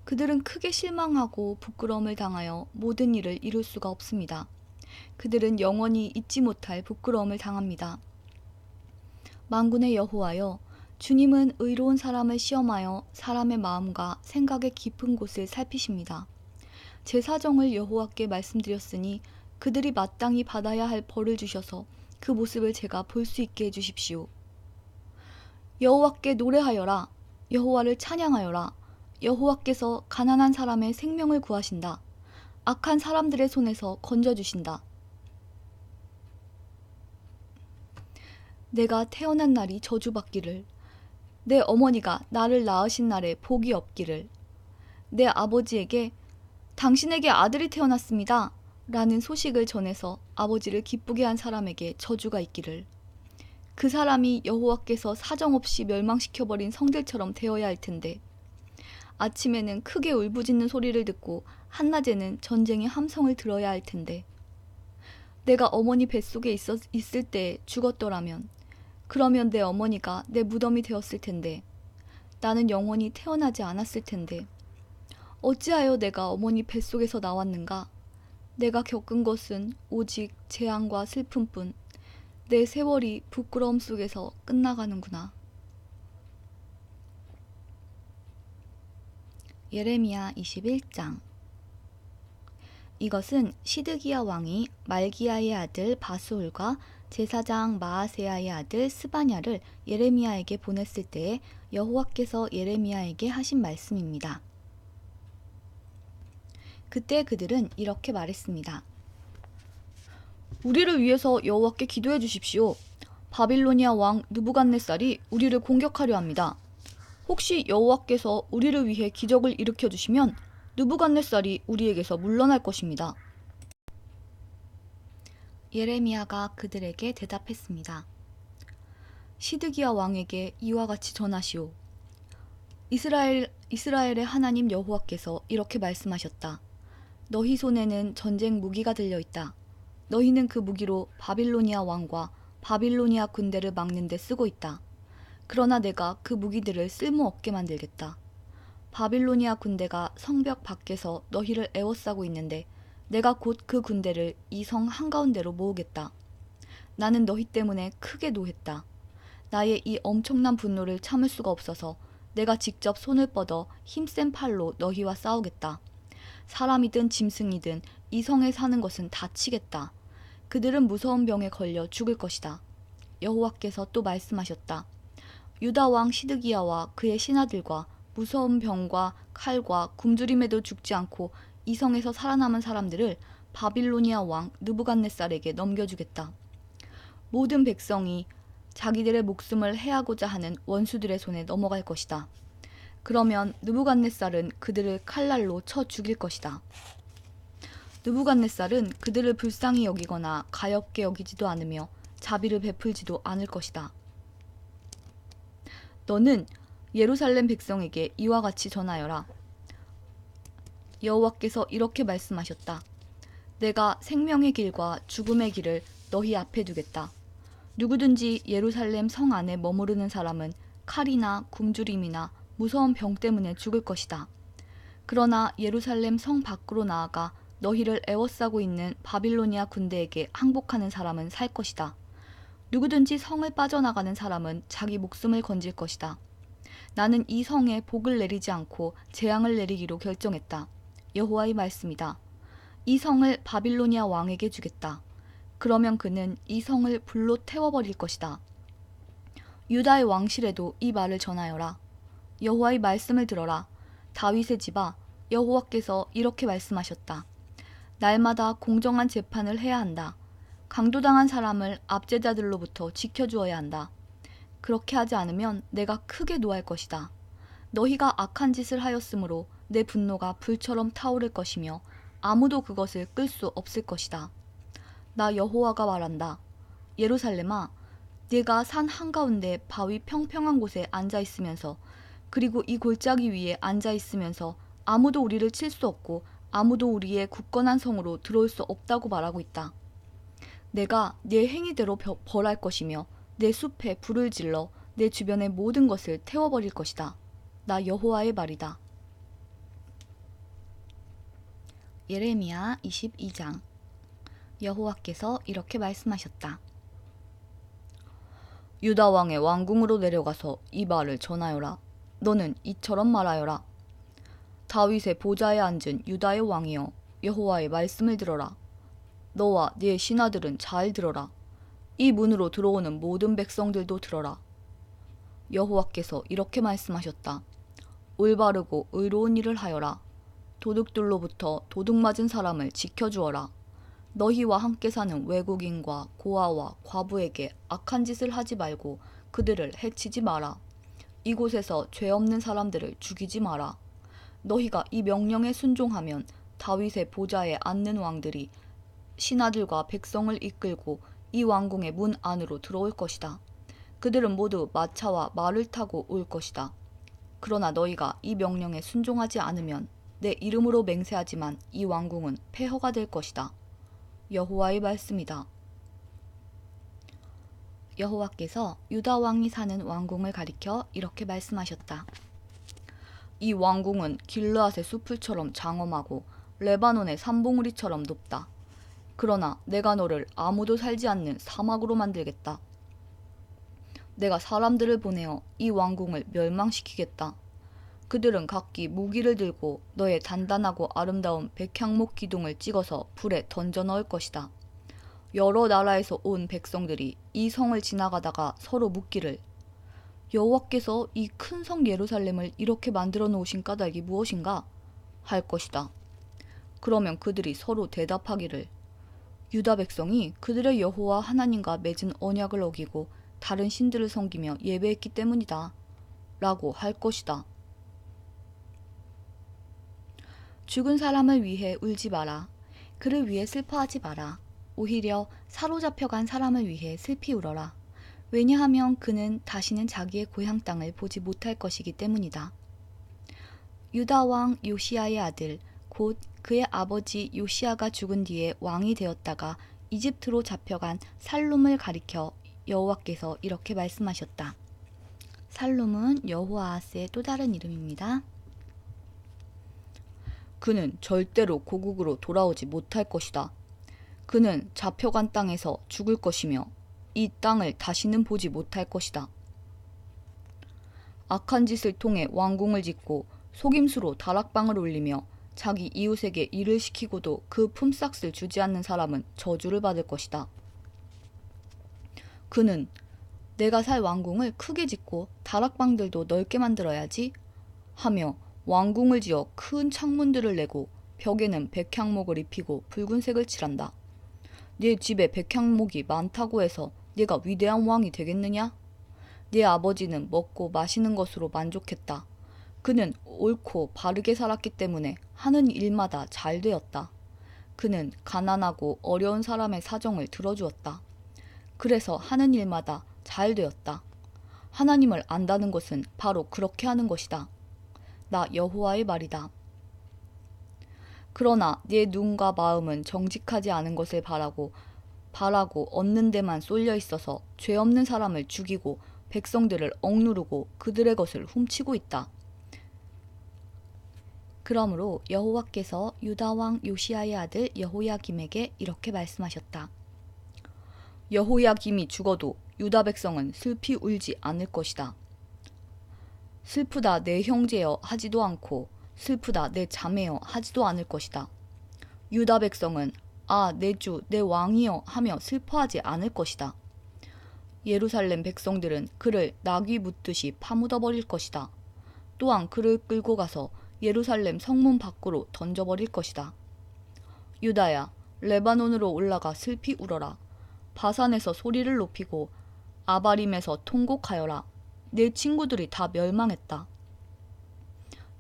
Speaker 1: 그들은 크게 실망하고 부끄러움을 당하여 모든 일을 이룰 수가 없습니다. 그들은 영원히 잊지 못할 부끄러움을 당합니다. 만군의 여호와여, 주님은 의로운 사람을 시험하여 사람의 마음과 생각의 깊은 곳을 살피십니다. 제 사정을 여호와께 말씀드렸으니 그들이 마땅히 받아야 할 벌을 주셔서 그 모습을 제가 볼 수 있게 해주십시오. 여호와께 노래하여라. 여호와를 찬양하여라. 여호와께서 가난한 사람의 생명을 구하신다. 악한 사람들의 손에서 건져주신다. 내가 태어난 날이 저주받기를, 내 어머니가 나를 낳으신 날에 복이 없기를, 내 아버지에게 당신에게 아들이 태어났습니다 라는 소식을 전해서 아버지를 기쁘게 한 사람에게 저주가 있기를, 그 사람이 여호와께서 사정없이 멸망시켜버린 성들처럼 되어야 할 텐데, 아침에는 크게 울부짖는 소리를 듣고 한낮에는 전쟁의 함성을 들어야 할 텐데, 내가 어머니 뱃속에 있을 때 죽었더라면 그러면 내 어머니가 내 무덤이 되었을 텐데, 나는 영원히 태어나지 않았을 텐데, 어찌하여 내가 어머니 뱃속에서 나왔는가? 내가 겪은 것은 오직 재앙과 슬픔뿐. 내 세월이 부끄러움 속에서 끝나가는구나. 예레미야 21장. 이것은 시드기야 왕이 말기야의 아들 바수올과 제사장 마아세야의 아들 스바냐를 예레미야에게 보냈을 때에 여호와께서 예레미야에게 하신 말씀입니다. 그때 그들은 이렇게 말했습니다. 우리를 위해서 여호와께 기도해 주십시오. 바빌로니아 왕 느부갓네살이 우리를 공격하려 합니다. 혹시 여호와께서 우리를 위해 기적을 일으켜 주시면 느부갓네살이 우리에게서 물러날 것입니다. 예레미야가 그들에게 대답했습니다. 시드기야 왕에게 이와 같이 전하시오. 이스라엘의 하나님 여호와께서 이렇게 말씀하셨다. 너희 손에는 전쟁 무기가 들려있다. 너희는 그 무기로 바빌로니아 왕과 바빌로니아 군대를 막는 데 쓰고 있다. 그러나 내가 그 무기들을 쓸모없게 만들겠다. 바빌로니아 군대가 성벽 밖에서 너희를 에워싸고 있는데 내가 곧 그 군대를 이 성 한가운데로 모으겠다. 나는 너희 때문에 크게 노했다. 나의 이 엄청난 분노를 참을 수가 없어서 내가 직접 손을 뻗어 힘센 팔로 너희와 싸우겠다. 사람이든 짐승이든 이 성에 사는 것은 다치겠다. 그들은 무서운 병에 걸려 죽을 것이다. 여호와께서 또 말씀하셨다. 유다 왕 시드기야와 그의 신하들과 무서운 병과 칼과 굶주림에도 죽지 않고 이 성에서 살아남은 사람들을 바빌로니아 왕 느부갓네살에게 넘겨주겠다. 모든 백성이 자기들의 목숨을 해하고자 하는 원수들의 손에 넘어갈 것이다. 그러면 느부갓네살은 그들을 칼날로 쳐 죽일 것이다. 느부갓네살은 그들을 불쌍히 여기거나 가엾게 여기지도 않으며 자비를 베풀지도 않을 것이다. 너는 예루살렘 백성에게 이와 같이 전하여라. 여호와께서 이렇게 말씀하셨다. 내가 생명의 길과 죽음의 길을 너희 앞에 두겠다. 누구든지 예루살렘 성 안에 머무르는 사람은 칼이나 굶주림이나 무서운 병 때문에 죽을 것이다. 그러나 예루살렘 성 밖으로 나아가 너희를 애워싸고 있는 바빌로니아 군대에게 항복하는 사람은 살 것이다. 누구든지 성을 빠져나가는 사람은 자기 목숨을 건질 것이다. 나는 이 성에 복을 내리지 않고 재앙을 내리기로 결정했다. 여호와의 말씀이다. 이 성을 바빌로니아 왕에게 주겠다. 그러면 그는 이 성을 불로 태워버릴 것이다. 유다의 왕실에도 이 말을 전하여라. 여호와의 말씀을 들어라. 다윗의 집아, 여호와께서 이렇게 말씀하셨다. 날마다 공정한 재판을 해야 한다. 강도당한 사람을 압제자들로부터 지켜주어야 한다. 그렇게 하지 않으면 내가 크게 노할 것이다. 너희가 악한 짓을 하였으므로 내 분노가 불처럼 타오를 것이며 아무도 그것을 끌 수 없을 것이다. 나 여호와가 말한다. 예루살렘아, 네가 산 한가운데 바위 평평한 곳에 앉아있으면서 그리고 이 골짜기 위에 앉아있으면서 아무도 우리를 칠 수 없고 아무도 우리의 굳건한 성으로 들어올 수 없다고 말하고 있다. 내가 네 행위대로 벌할 것이며 내 숲에 불을 질러 내 주변의 모든 것을 태워버릴 것이다. 나 여호와의 말이다. 예레미야 22장. 여호와께서 이렇게 말씀하셨다. 유다 왕의 왕궁으로 내려가서 이 말을 전하여라. 너는 이처럼 말하여라. 다윗의 보좌에 앉은 유다의 왕이여, 여호와의 말씀을 들어라. 너와 네 신하들은 잘 들어라. 이 문으로 들어오는 모든 백성들도 들어라. 여호와께서 이렇게 말씀하셨다. 올바르고 의로운 일을 하여라. 도둑들로부터 도둑 맞은 사람을 지켜주어라. 너희와 함께 사는 외국인과 고아와 과부에게 악한 짓을 하지 말고 그들을 해치지 마라. 이곳에서 죄 없는 사람들을 죽이지 마라. 너희가 이 명령에 순종하면 다윗의 보좌에 앉는 왕들이 신하들과 백성을 이끌고 이 왕궁의 문 안으로 들어올 것이다. 그들은 모두 마차와 말을 타고 올 것이다. 그러나 너희가 이 명령에 순종하지 않으면 내 이름으로 맹세하지만 이 왕궁은 폐허가 될 것이다. 여호와의 말씀이다. 여호와께서 유다 왕이 사는 왕궁을 가리켜 이렇게 말씀하셨다. 이 왕궁은 길르앗의 숲풀처럼 장엄하고 레바논의 산봉우리처럼 높다. 그러나 내가 너를 아무도 살지 않는 사막으로 만들겠다. 내가 사람들을 보내어 이 왕궁을 멸망시키겠다. 그들은 각기 무기를 들고 너의 단단하고 아름다운 백향목 기둥을 찍어서 불에 던져 넣을 것이다. 여러 나라에서 온 백성들이 이 성을 지나가다가 서로 묻기를 여호와께서 이 큰 성 예루살렘을 이렇게 만들어 놓으신 까닭이 무엇인가? 할 것이다. 그러면 그들이 서로 대답하기를 유다 백성이 그들의 여호와 하나님과 맺은 언약을 어기고 다른 신들을 섬기며 예배했기 때문이다. 라고 할 것이다. 죽은 사람을 위해 울지 마라. 그를 위해 슬퍼하지 마라. 오히려 사로잡혀간 사람을 위해 슬피 울어라. 왜냐하면 그는 다시는 자기의 고향 땅을 보지 못할 것이기 때문이다. 유다 왕 요시야의 아들 곧 그의 아버지 요시야가 죽은 뒤에 왕이 되었다가 이집트로 잡혀간 살룸을 가리켜 여호와께서 이렇게 말씀하셨다. 살룸은 여호아하스의 또 다른 이름입니다. 그는 절대로 고국으로 돌아오지 못할 것이다. 그는 잡혀간 땅에서 죽을 것이며 이 땅을 다시는 보지 못할 것이다. 악한 짓을 통해 왕궁을 짓고 속임수로 다락방을 올리며 자기 이웃에게 일을 시키고도 그 품삯을 주지 않는 사람은 저주를 받을 것이다. 그는 내가 살 왕궁을 크게 짓고 다락방들도 넓게 만들어야지 하며 왕궁을 지어 큰 창문들을 내고 벽에는 백향목을 입히고 붉은색을 칠한다. 네 집에 백향목이 많다고 해서 네가 위대한 왕이 되겠느냐? 네 아버지는 먹고 마시는 것으로 만족했다. 그는 옳고 바르게 살았기 때문에 하는 일마다 잘 되었다. 그는 가난하고 어려운 사람의 사정을 들어주었다. 그래서 하는 일마다 잘 되었다. 하나님을 안다는 것은 바로 그렇게 하는 것이다. 나 여호와의 말이다. 그러나 네 눈과 마음은 정직하지 않은 것을 바라고 얻는 데만 쏠려 있어서 죄 없는 사람을 죽이고 백성들을 억누르고 그들의 것을 훔치고 있다. 그러므로 여호와께서 유다 왕 요시야의 아들 여호야김에게 이렇게 말씀하셨다. 여호야김이 죽어도 유다 백성은 슬피 울지 않을 것이다. 슬프다 내 형제여 하지도 않고 슬프다 내 자매여 하지도 않을 것이다. 유다 백성은 아 내 주 내 왕이여 하며 슬퍼하지 않을 것이다. 예루살렘 백성들은 그를 나귀 묻듯이 파묻어 버릴 것이다. 또한 그를 끌고 가서 예루살렘 성문 밖으로 던져버릴 것이다. 유다야, 레바논으로 올라가 슬피 울어라. 바산에서 소리를 높이고 아바림에서 통곡하여라. 내 친구들이 다 멸망했다.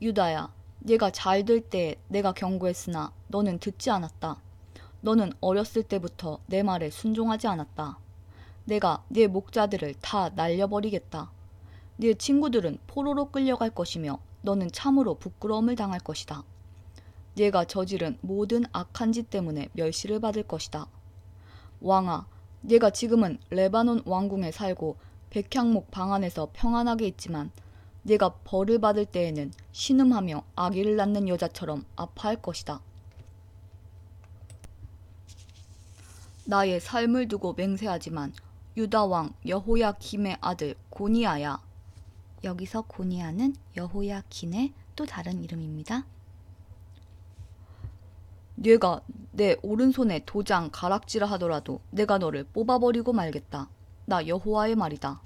Speaker 1: 유다야, 네가 잘 될 때에 내가 경고했으나 너는 듣지 않았다. 너는 어렸을 때부터 내 말에 순종하지 않았다. 내가 네 목자들을 다 날려버리겠다. 네 친구들은 포로로 끌려갈 것이며 너는 참으로 부끄러움을 당할 것이다. 네가 저지른 모든 악한 짓 때문에 멸시를 받을 것이다. 왕아, 네가 지금은 레바논 왕궁에 살고 백향목 방 안에서 평안하게 있지만 네가 벌을 받을 때에는 신음하며 아기를 낳는 여자처럼 아파할 것이다. 나의 삶을 두고 맹세하지만 유다 왕 여호야김의 아들 고니아야. 여기서 고니아는 여호야긴의 또 다른 이름입니다. 네가 내 오른손에 도장 가락지라 하더라도 내가 너를 뽑아버리고 말겠다. 나 여호와의 말이다.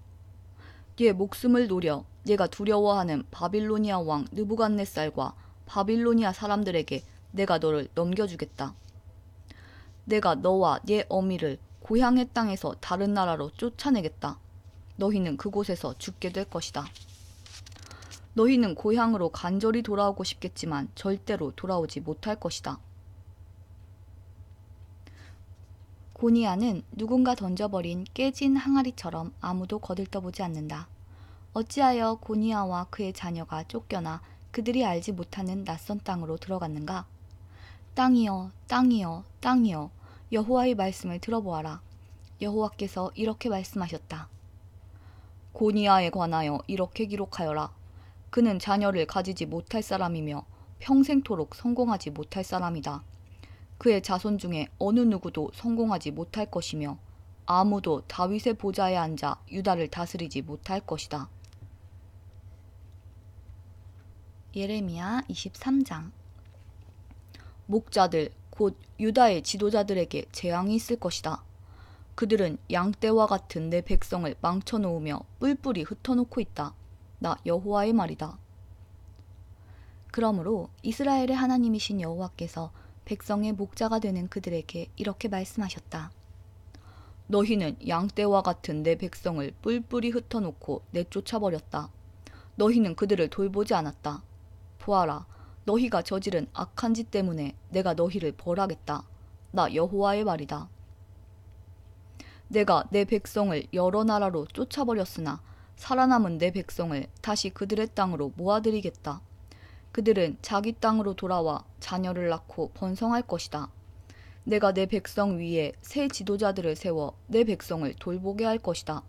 Speaker 1: 네 목숨을 노려 네가 두려워하는 바빌로니아 왕 느부갓네살과 바빌로니아 사람들에게 내가 너를 넘겨주겠다. 내가 너와 네 어미를 고향의 땅에서 다른 나라로 쫓아내겠다. 너희는 그곳에서 죽게 될 것이다. 너희는 고향으로 간절히 돌아오고 싶겠지만 절대로 돌아오지 못할 것이다. 고니아는 누군가 던져버린 깨진 항아리처럼 아무도 거들떠보지 않는다. 어찌하여 고니아와 그의 자녀가 쫓겨나 그들이 알지 못하는 낯선 땅으로 들어갔는가? 땅이여, 땅이여, 땅이여, 여호와의 말씀을 들어보아라. 여호와께서 이렇게 말씀하셨다. 고니아에 관하여 이렇게 기록하여라. 그는 자녀를 가지지 못할 사람이며 평생토록 성공하지 못할 사람이다. 그의 자손 중에 어느 누구도 성공하지 못할 것이며 아무도 다윗의 보좌에 앉아 유다를 다스리지 못할 것이다. 예레미야 23장. 목자들 곧 유다의 지도자들에게 재앙이 있을 것이다. 그들은 양떼와 같은 내 백성을 망쳐놓으며 뿔뿔이 흩어놓고 있다. 나 여호와의 말이다. 그러므로 이스라엘의 하나님이신 여호와께서 백성의 목자가 되는 그들에게 이렇게 말씀하셨다. 너희는 양떼와 같은 내 백성을 뿔뿔이 흩어놓고 내쫓아버렸다. 너희는 그들을 돌보지 않았다. 보아라, 너희가 저지른 악한 짓 때문에 내가 너희를 벌하겠다. 나 여호와의 말이다. 내가 내 백성을 여러 나라로 쫓아버렸으나 살아남은 내 백성을 다시 그들의 땅으로 모아들이겠다. 그들은 자기 땅으로 돌아와 자녀를 낳고 번성할 것이다. 내가 내 백성 위에 새 지도자들을 세워 내 백성을 돌보게 할 것이다.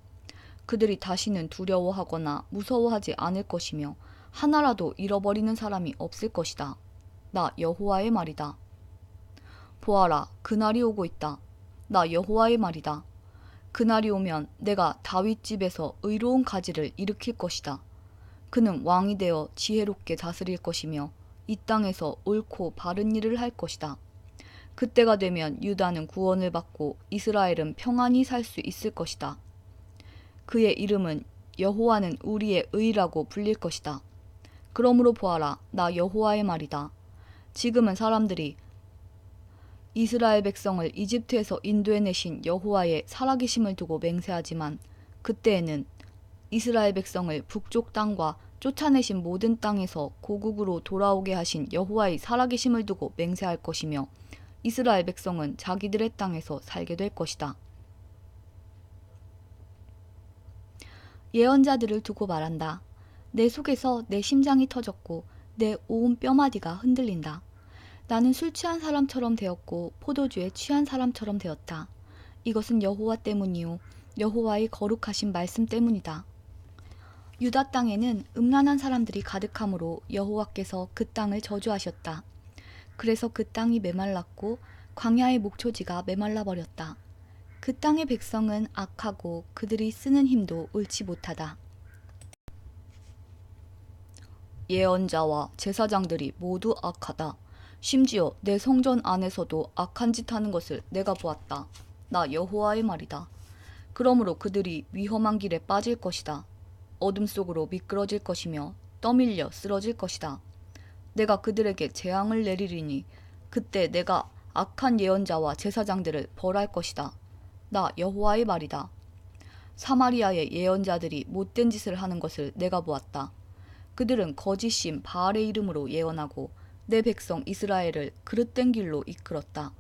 Speaker 1: 그들이 다시는 두려워하거나 무서워하지 않을 것이며 하나라도 잃어버리는 사람이 없을 것이다. 나 여호와의 말이다. 보아라, 그날이 오고 있다. 나 여호와의 말이다. 그날이 오면 내가 다윗 집에서 의로운 가지를 일으킬 것이다. 그는 왕이 되어 지혜롭게 다스릴 것이며 이 땅에서 옳고 바른 일을 할 것이다. 그때가 되면 유다는 구원을 받고 이스라엘은 평안히 살 수 있을 것이다. 그의 이름은 여호와는 우리의 의라고 불릴 것이다. 그러므로 보아라, 나 여호와의 말이다. 지금은 사람들이 이스라엘 백성을 이집트에서 인도해내신 여호와의 살아계심을 두고 맹세하지만 그때에는 이스라엘 백성을 북쪽 땅과 쫓아내신 모든 땅에서 고국으로 돌아오게 하신 여호와의 살아계심을 두고 맹세할 것이며 이스라엘 백성은 자기들의 땅에서 살게 될 것이다. 예언자들을 두고 말한다. 내 속에서 내 심장이 터졌고 내 온 뼈마디가 흔들린다. 나는 술 취한 사람처럼 되었고 포도주에 취한 사람처럼 되었다. 이것은 여호와 때문이요 여호와의 거룩하신 말씀 때문이다. 유다 땅에는 음란한 사람들이 가득하므로 여호와께서 그 땅을 저주하셨다. 그래서 그 땅이 메말랐고 광야의 목초지가 메말라 버렸다. 그 땅의 백성은 악하고 그들이 쓰는 힘도 옳지 못하다. 예언자와 제사장들이 모두 악하다. 심지어 내 성전 안에서도 악한 짓 하는 것을 내가 보았다. 나 여호와의 말이다. 그러므로 그들이 위험한 길에 빠질 것이다. 어둠 속으로 미끄러질 것이며 떠밀려 쓰러질 것이다. 내가 그들에게 재앙을 내리리니 그때 내가 악한 예언자와 제사장들을 벌할 것이다. 나 여호와의 말이다. 사마리아의 예언자들이 못된 짓을 하는 것을 내가 보았다. 그들은 거짓신 바알의 이름으로 예언하고 내 백성 이스라엘을 그릇된 길로 이끌었다.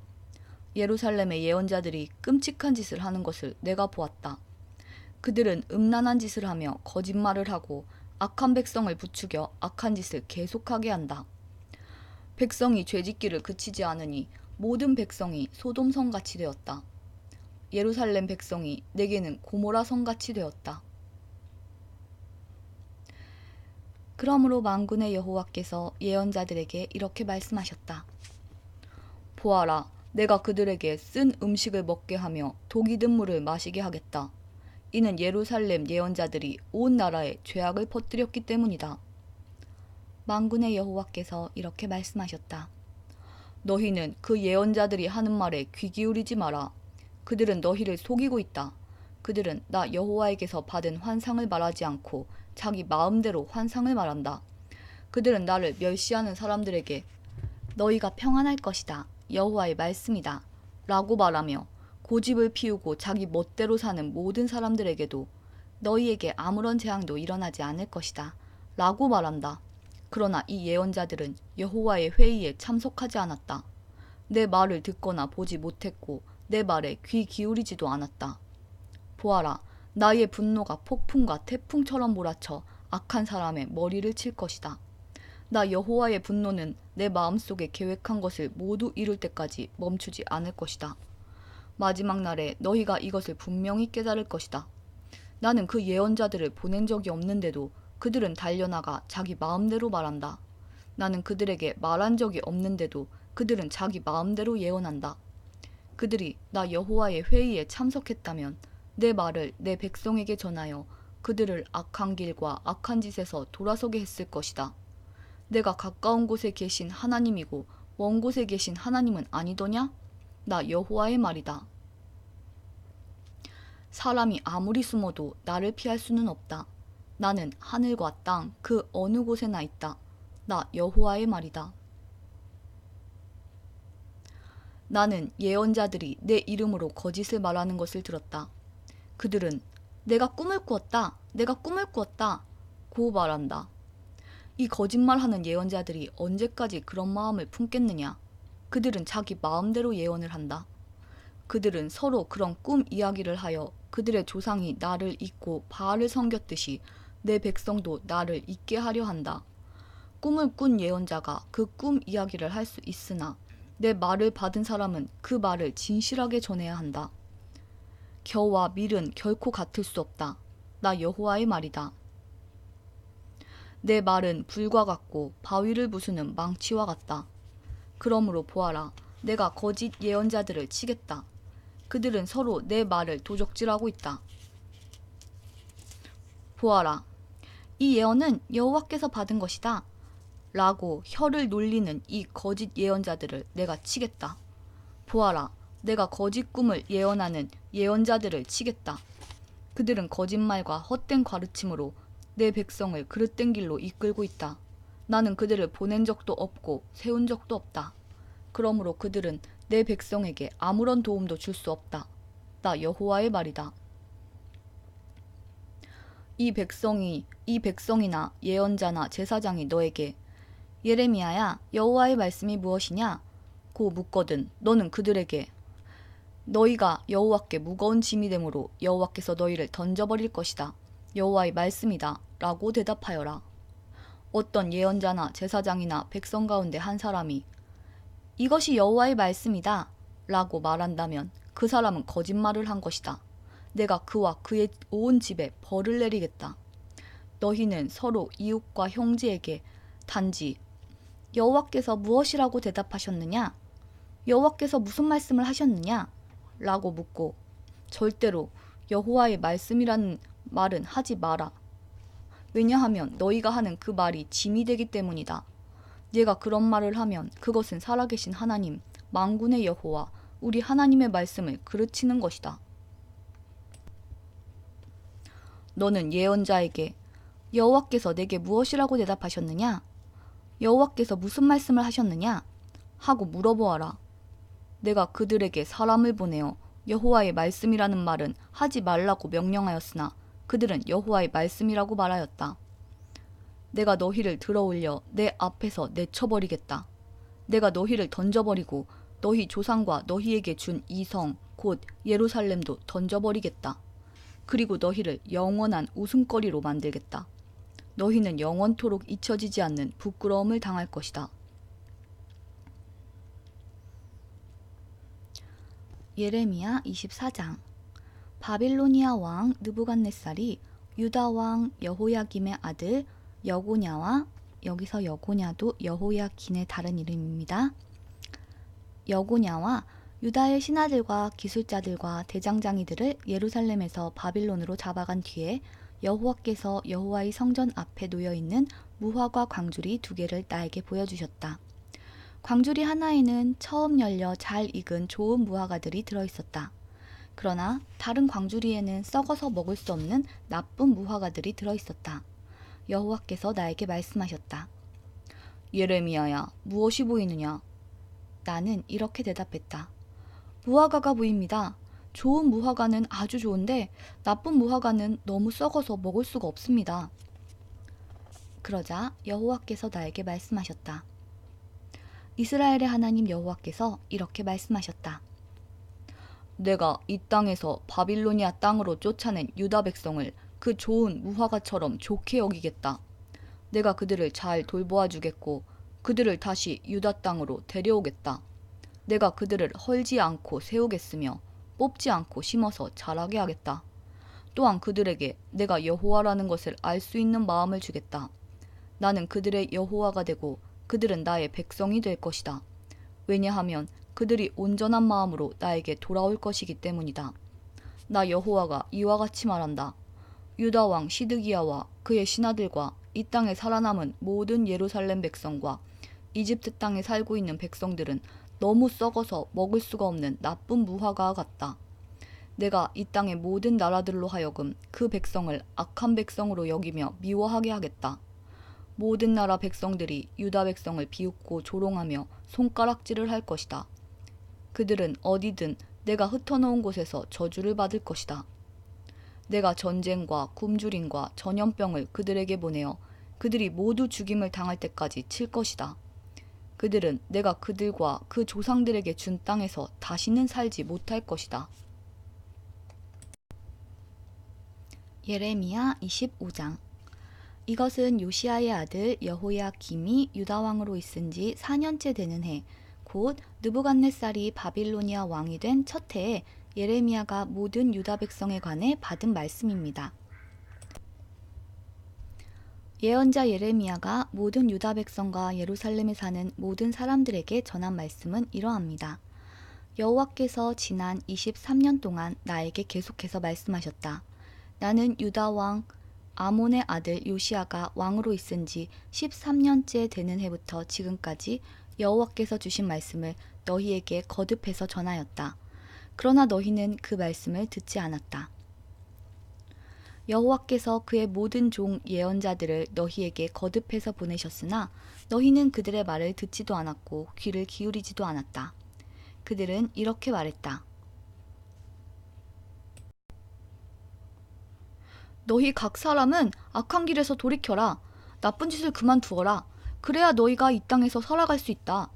Speaker 1: 예루살렘의 예언자들이 끔찍한 짓을 하는 것을 내가 보았다. 그들은 음란한 짓을 하며 거짓말을 하고 악한 백성을 부추겨 악한 짓을 계속하게 한다. 백성이 죄짓기를 그치지 않으니 모든 백성이 소돔성같이 되었다. 예루살렘 백성이 내게는 고모라 성같이 되었다. 그러므로 만군의 여호와께서 예언자들에게 이렇게 말씀하셨다. 보아라, 내가 그들에게 쓴 음식을 먹게 하며 독이 든 물을 마시게 하겠다. 이는 예루살렘 예언자들이 온 나라에 죄악을 퍼뜨렸기 때문이다. 만군의 여호와께서 이렇게 말씀하셨다. 너희는 그 예언자들이 하는 말에 귀 기울이지 마라. 그들은 너희를 속이고 있다. 그들은 나 여호와에게서 받은 환상을 말하지 않고 자기 마음대로 환상을 말한다. 그들은 나를 멸시하는 사람들에게 너희가 평안할 것이다. 여호와의 말씀이다. 라고 말하며 고집을 피우고 자기 멋대로 사는 모든 사람들에게도 너희에게 아무런 재앙도 일어나지 않을 것이다. 라고 말한다. 그러나 이 예언자들은 여호와의 회의에 참석하지 않았다. 내 말을 듣거나 보지 못했고 내 말에 귀 기울이지도 않았다. 보아라, 나의 분노가 폭풍과 태풍처럼 몰아쳐 악한 사람의 머리를 칠 것이다. 나 여호와의 분노는 내 마음속에 계획한 것을 모두 이룰 때까지 멈추지 않을 것이다. 마지막 날에 너희가 이것을 분명히 깨달을 것이다. 나는 그 예언자들을 보낸 적이 없는데도 그들은 달려나가 자기 마음대로 말한다. 나는 그들에게 말한 적이 없는데도 그들은 자기 마음대로 예언한다. 그들이 나 여호와의 회의에 참석했다면 내 말을 내 백성에게 전하여 그들을 악한 길과 악한 짓에서 돌아서게 했을 것이다. 내가 가까운 곳에 계신 하나님이고 먼 곳에 계신 하나님은 아니더냐? 나 여호와의 말이다. 사람이 아무리 숨어도 나를 피할 수는 없다. 나는 하늘과 땅 그 어느 곳에나 있다. 나 여호와의 말이다. 나는 예언자들이 내 이름으로 거짓을 말하는 것을 들었다. 그들은 내가 꿈을 꾸었다. 내가 꿈을 꾸었다. 고 말한다. 이 거짓말하는 예언자들이 언제까지 그런 마음을 품겠느냐. 그들은 자기 마음대로 예언을 한다. 그들은 서로 그런 꿈 이야기를 하여 그들의 조상이 나를 잊고 바알을 섬겼듯이 내 백성도 나를 잊게 하려 한다. 꿈을 꾼 예언자가 그 꿈 이야기를 할 수 있으나 내 말을 받은 사람은 그 말을 진실하게 전해야 한다. 겨와 밀은 결코 같을 수 없다. 나 여호와의 말이다. 내 말은 불과 같고 바위를 부수는 망치와 같다. 그러므로 보아라, 내가 거짓 예언자들을 치겠다. 그들은 서로 내 말을 도적질하고 있다. 보아라, 이 예언은 여호와께서 받은 것이다. 라고 혀를 놀리는 이 거짓 예언자들을 내가 치겠다. 보아라, 내가 거짓 꿈을 예언하는 예언자들을 치겠다. 그들은 거짓말과 헛된 가르침으로 내 백성을 그릇된 길로 이끌고 있다. 나는 그들을 보낸 적도 없고 세운 적도 없다. 그러므로 그들은 내 백성에게 아무런 도움도 줄 수 없다. 나 여호와의 말이다. 이 백성이나 예언자나 제사장이 너에게 예레미야야 여호와의 말씀이 무엇이냐 고 묻거든 너는 그들에게 너희가 여호와께 무거운 짐이 되므로 여호와께서 너희를 던져버릴 것이다. 여호와의 말씀이다. 라고 대답하여라. 어떤 예언자나 제사장이나 백성 가운데 한 사람이 이것이 여호와의 말씀이다. 라고 말한다면 그 사람은 거짓말을 한 것이다. 내가 그와 그의 온 집에 벌을 내리겠다. 너희는 서로 이웃과 형제에게 단지 여호와께서 무엇이라고 대답하셨느냐? 여호와께서 무슨 말씀을 하셨느냐? 라고 묻고 절대로 여호와의 말씀이라는 말은 하지 마라. 왜냐하면 너희가 하는 그 말이 짐이 되기 때문이다. 네가 그런 말을 하면 그것은 살아계신 하나님, 만군의 여호와, 우리 하나님의 말씀을 그르치는 것이다. 너는 예언자에게 여호와께서 내게 무엇이라고 대답하셨느냐? 여호와께서 무슨 말씀을 하셨느냐? 하고 물어보아라. 내가 그들에게 사람을 보내어 여호와의 말씀이라는 말은 하지 말라고 명령하였으나 그들은 여호와의 말씀이라고 말하였다. 내가 너희를 들어올려 내 앞에서 내쳐버리겠다. 내가 너희를 던져버리고 너희 조상과 너희에게 준 이 성 곧 예루살렘도 던져버리겠다. 그리고 너희를 영원한 웃음거리로 만들겠다. 너희는 영원토록 잊혀지지 않는 부끄러움을 당할 것이다. 예레미야 24장. 바빌로니아 왕 느부갓네살이 유다 왕 여호야김의 아들 여고냐와, 여기서 여고냐도 여호야긴의 다른 이름입니다. 여고냐와 유다의 신하들과 기술자들과 대장장이들을 예루살렘에서 바빌론으로 잡아간 뒤에 여호와께서 여호와의 성전 앞에 놓여있는 무화과 광주리 2개를 나에게 보여주셨다. 광주리 하나에는 처음 열려 잘 익은 좋은 무화과들이 들어있었다. 그러나 다른 광주리에는 썩어서 먹을 수 없는 나쁜 무화과들이 들어있었다. 여호와께서 나에게 말씀하셨다. 예레미야야, 무엇이 보이느냐? 나는 이렇게 대답했다. 무화과가 보입니다. 좋은 무화과는 아주 좋은데 나쁜 무화과는 너무 썩어서 먹을 수가 없습니다. 그러자 여호와께서 나에게 말씀하셨다. 이스라엘의 하나님 여호와께서 이렇게 말씀하셨다. 내가 이 땅에서 바빌로니아 땅으로 쫓아낸 유다 백성을 그 좋은 무화과처럼 좋게 여기겠다. 내가 그들을 잘 돌보아 주겠고 그들을 다시 유다 땅으로 데려오겠다. 내가 그들을 헐지 않고 세우겠으며 뽑지 않고 심어서 자라게 하겠다. 또한 그들에게 내가 여호와라는 것을 알 수 있는 마음을 주겠다. 나는 그들의 여호와가 되고 그들은 나의 백성이 될 것이다. 왜냐하면 그들이 온전한 마음으로 나에게 돌아올 것이기 때문이다. 나 여호와가 이와 같이 말한다. 유다 왕 시드기야와 그의 신하들과 이 땅에 살아남은 모든 예루살렘 백성과 이집트 땅에 살고 있는 백성들은 너무 썩어서 먹을 수가 없는 나쁜 무화과와 같다. 내가 이 땅의 모든 나라들로 하여금 그 백성을 악한 백성으로 여기며 미워하게 하겠다. 모든 나라 백성들이 유다 백성을 비웃고 조롱하며 손가락질을 할 것이다. 그들은 어디든 내가 흩어놓은 곳에서 저주를 받을 것이다. 내가 전쟁과 굶주림과 전염병을 그들에게 보내어 그들이 모두 죽임을 당할 때까지 칠 것이다. 그들은 내가 그들과 그 조상들에게 준 땅에서 다시는 살지 못할 것이다. 예레미야 25장. 이것은 요시야의 아들 여호야김이 유다 왕으로 있은 지 4년째 되는 해, 곧 느부갓네살이 바빌로니아 왕이 된 첫 해에 예레미야가 모든 유다 백성에 관해 받은 말씀입니다. 예언자 예레미야가 모든 유다 백성과 예루살렘에 사는 모든 사람들에게 전한 말씀은 이러합니다. 여호와께서 지난 23년 동안 나에게 계속해서 말씀하셨다. 나는 유다 왕 아몬의 아들 요시야가 왕으로 있은 지 13년째 되는 해부터 지금까지 여호와께서 주신 말씀을 너희에게 거듭해서 전하였다. 그러나 너희는 그 말씀을 듣지 않았다. 여호와께서 그의 모든 종 예언자들을 너희에게 거듭해서 보내셨으나 너희는 그들의 말을 듣지도 않았고 귀를 기울이지도 않았다. 그들은 이렇게 말했다. 너희 각 사람은 악한 길에서 돌이켜라. 나쁜 짓을 그만두어라. 그래야 너희가 이 땅에서 살아갈 수 있다.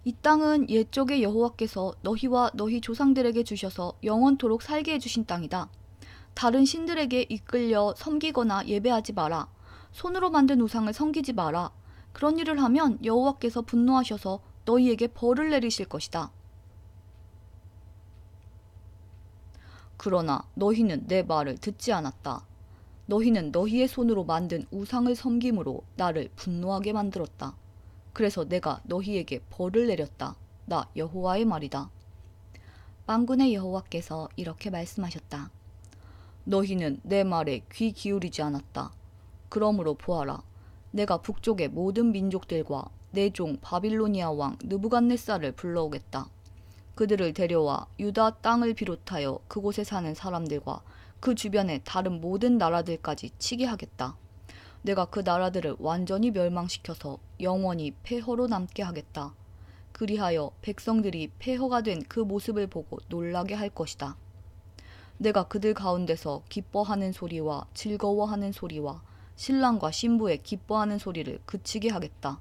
Speaker 1: 이 땅은 옛적에 여호와께서 너희와 너희 조상들에게 주셔서 영원토록 살게 해주신 땅이다. 다른 신들에게 이끌려 섬기거나 예배하지 마라. 손으로 만든 우상을 섬기지 마라. 그런 일을 하면 여호와께서 분노하셔서 너희에게 벌을 내리실 것이다. 그러나 너희는 내 말을 듣지 않았다. 너희는 너희의 손으로 만든 우상을 섬김으로 나를 분노하게 만들었다. 그래서 내가 너희에게 벌을 내렸다. 나 여호와의 말이다. 만군의 여호와께서 이렇게 말씀하셨다. 너희는 내 말에 귀 기울이지 않았다. 그러므로 보아라. 내가 북쪽의 모든 민족들과 내 종 바빌로니아 왕 느부갓네살을 불러오겠다. 그들을 데려와 유다 땅을 비롯하여 그곳에 사는 사람들과 그 주변의 다른 모든 나라들까지 치게 하겠다. 내가 그 나라들을 완전히 멸망시켜서 영원히 폐허로 남게 하겠다. 그리하여 백성들이 폐허가 된 그 모습을 보고 놀라게 할 것이다. 내가 그들 가운데서 기뻐하는 소리와 즐거워하는 소리와 신랑과 신부의 기뻐하는 소리를 그치게 하겠다.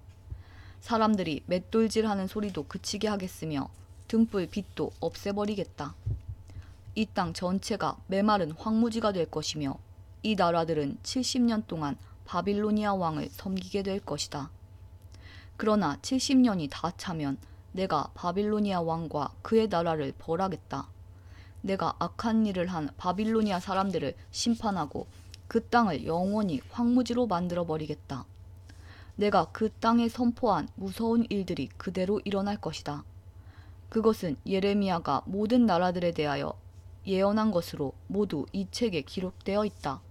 Speaker 1: 사람들이 맷돌질하는 소리도 그치게 하겠으며 등불 빛도 없애버리겠다. 이 땅 전체가 메마른 황무지가 될 것이며 이 나라들은 70년 동안 바빌로니아 왕을 섬기게 될 것이다. 그러나 70년이 다 차면 내가 바빌로니아 왕과 그의 나라를 벌하겠다. 내가 악한 일을 한 바빌로니아 사람들을 심판하고 그 땅을 영원히 황무지로 만들어 버리겠다. 내가 그 땅에 선포한 무서운 일들이 그대로 일어날 것이다. 그것은 예레미야가 모든 나라들에 대하여 예언한 것으로 모두 이 책에 기록되어 있다.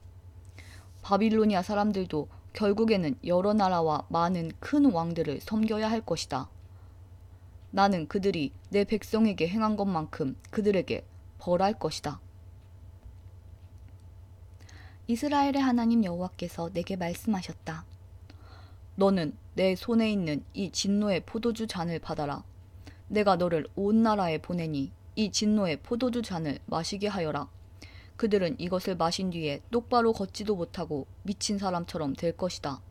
Speaker 1: 바빌로니아 사람들도 결국에는 여러 나라와 많은 큰 왕들을 섬겨야 할 것이다. 나는 그들이 내 백성에게 행한 것만큼 그들에게 벌할 것이다. 이스라엘의 하나님 여호와께서 내게 말씀하셨다. 너는 내 손에 있는 이 진노의 포도주 잔을 받아라. 내가 너를 온 나라에 보내니 이 진노의 포도주 잔을 마시게 하여라. 그들은 이것을 마신 뒤에 똑바로 걷지도 못하고 미친 사람처럼 될 것이다.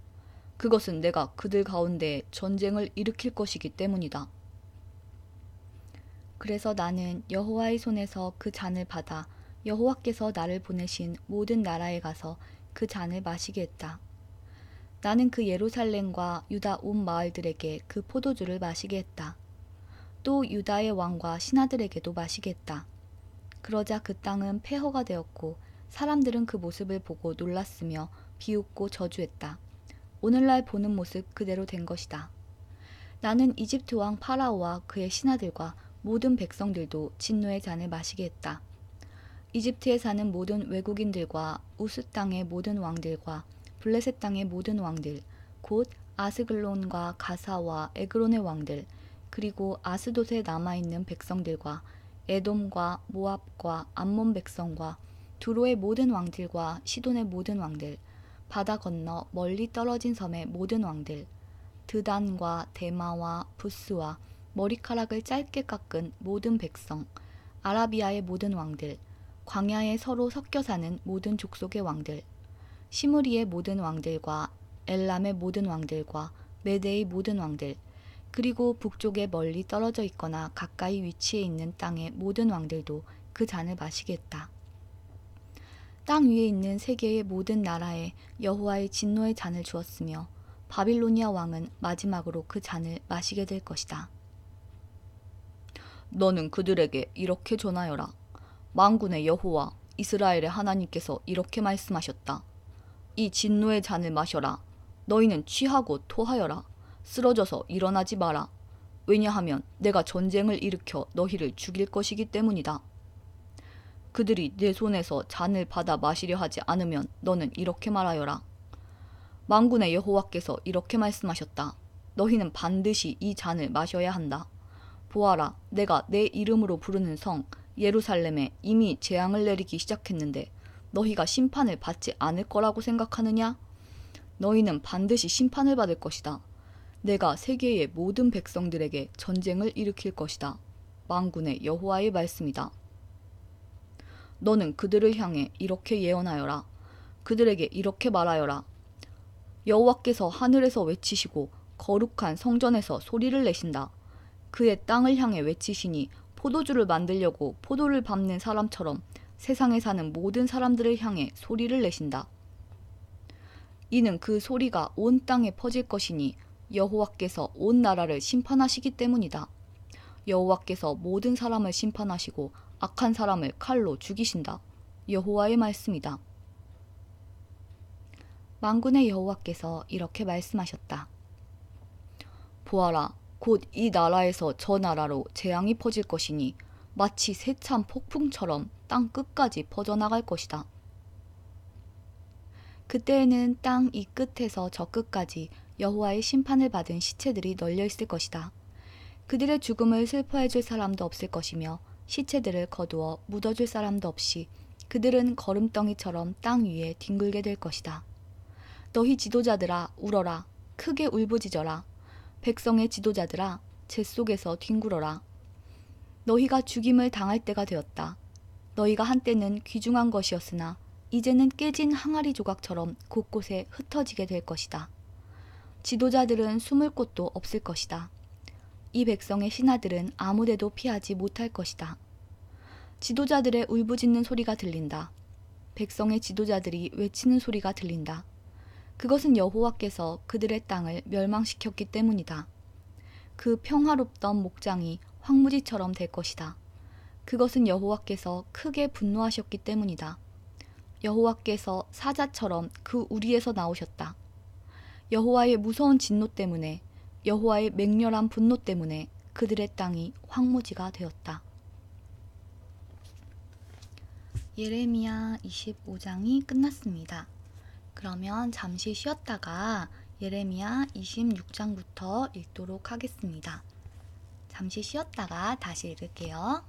Speaker 1: 그것은 내가 그들 가운데에 전쟁을 일으킬 것이기 때문이다. 그래서 나는 여호와의 손에서 그 잔을 받아 여호와께서 나를 보내신 모든 나라에 가서 그 잔을 마시게 했다. 나는 그 예루살렘과 유다 온 마을들에게 그 포도주를 마시게 했다. 또 유다의 왕과 신하들에게도 마시게 했다. 그러자 그 땅은 폐허가 되었고 사람들은 그 모습을 보고 놀랐으며 비웃고 저주했다. 오늘날 보는 모습 그대로 된 것이다. 나는 이집트 왕 파라오와 그의 신하들과 모든 백성들도 진노의 잔을 마시게 했다. 이집트에 사는 모든 외국인들과 우스 땅의 모든 왕들과 블레셋 땅의 모든 왕들, 곧 아스글론과 가사와 에그론의 왕들, 그리고 아스돗에 남아있는 백성들과 에돔과 모압과 암몬 백성과 두로의 모든 왕들과 시돈의 모든 왕들, 바다 건너 멀리 떨어진 섬의 모든 왕들, 드단과 데마와 부스와 머리카락을 짧게 깎은 모든 백성, 아라비아의 모든 왕들, 광야에 서로 섞여 사는 모든 족속의 왕들, 시므리의 모든 왕들과 엘람의 모든 왕들과 메대의 모든 왕들, 그리고 북쪽에 멀리 떨어져 있거나 가까이 위치해 있는 땅의 모든 왕들도 그 잔을 마시게 했다. 땅 위에 있는 세계의 모든 나라에 여호와의 진노의 잔을 주었으며 바빌로니아 왕은 마지막으로 그 잔을 마시게 될 것이다. 너는 그들에게 이렇게 전하여라. 만군의 여호와 이스라엘의 하나님께서 이렇게 말씀하셨다. 이 진노의 잔을 마셔라. 너희는 취하고 토하여라. 쓰러져서 일어나지 마라. 왜냐하면 내가 전쟁을 일으켜 너희를 죽일 것이기 때문이다. 그들이 내 손에서 잔을 받아 마시려 하지 않으면 너는 이렇게 말하여라. 만군의 여호와께서 이렇게 말씀하셨다. 너희는 반드시 이 잔을 마셔야 한다. 보아라, 내가 내 이름으로 부르는 성 예루살렘에 이미 재앙을 내리기 시작했는데 너희가 심판을 받지 않을 거라고 생각하느냐? 너희는 반드시 심판을 받을 것이다. 내가 세계의 모든 백성들에게 전쟁을 일으킬 것이다. 만군의 여호와의 말씀이다. 너는 그들을 향해 이렇게 예언하여라. 그들에게 이렇게 말하여라. 여호와께서 하늘에서 외치시고 거룩한 성전에서 소리를 내신다. 그의 땅을 향해 외치시니 포도주를 만들려고 포도를 밟는 사람처럼 세상에 사는 모든 사람들을 향해 소리를 내신다. 이는 그 소리가 온 땅에 퍼질 것이니 여호와께서 온 나라를 심판하시기 때문이다. 여호와께서 모든 사람을 심판하시고 악한 사람을 칼로 죽이신다. 여호와의 말씀이다. 만군의 여호와께서 이렇게 말씀하셨다. 보아라, 곧 이 나라에서 저 나라로 재앙이 퍼질 것이니 마치 세찬 폭풍처럼 땅 끝까지 퍼져나갈 것이다. 그때에는 땅 이 끝에서 저 끝까지 여호와의 심판을 받은 시체들이 널려 있을 것이다. 그들의 죽음을 슬퍼해 줄 사람도 없을 것이며 시체들을 거두어 묻어줄 사람도 없이 그들은 거름덩이처럼 땅 위에 뒹굴게 될 것이다. 너희 지도자들아 울어라. 크게 울부짖어라. 백성의 지도자들아 재 속에서 뒹굴어라. 너희가 죽임을 당할 때가 되었다. 너희가 한때는 귀중한 것이었으나 이제는 깨진 항아리 조각처럼 곳곳에 흩어지게 될 것이다. 지도자들은 숨을 곳도 없을 것이다. 이 백성의 신하들은 아무데도 피하지 못할 것이다. 지도자들의 울부짖는 소리가 들린다. 백성의 지도자들이 외치는 소리가 들린다. 그것은 여호와께서 그들의 땅을 멸망시켰기 때문이다. 그 평화롭던 목장이 황무지처럼 될 것이다. 그것은 여호와께서 크게 분노하셨기 때문이다. 여호와께서 사자처럼 그 우리에서 나오셨다. 여호와의 무서운 진노 때문에, 여호와의 맹렬한 분노 때문에 그들의 땅이 황무지가 되었다. 예레미야 25장이 끝났습니다. 그러면 잠시 쉬었다가 예레미야 26장부터 읽도록 하겠습니다. 잠시 쉬었다가 다시 읽을게요.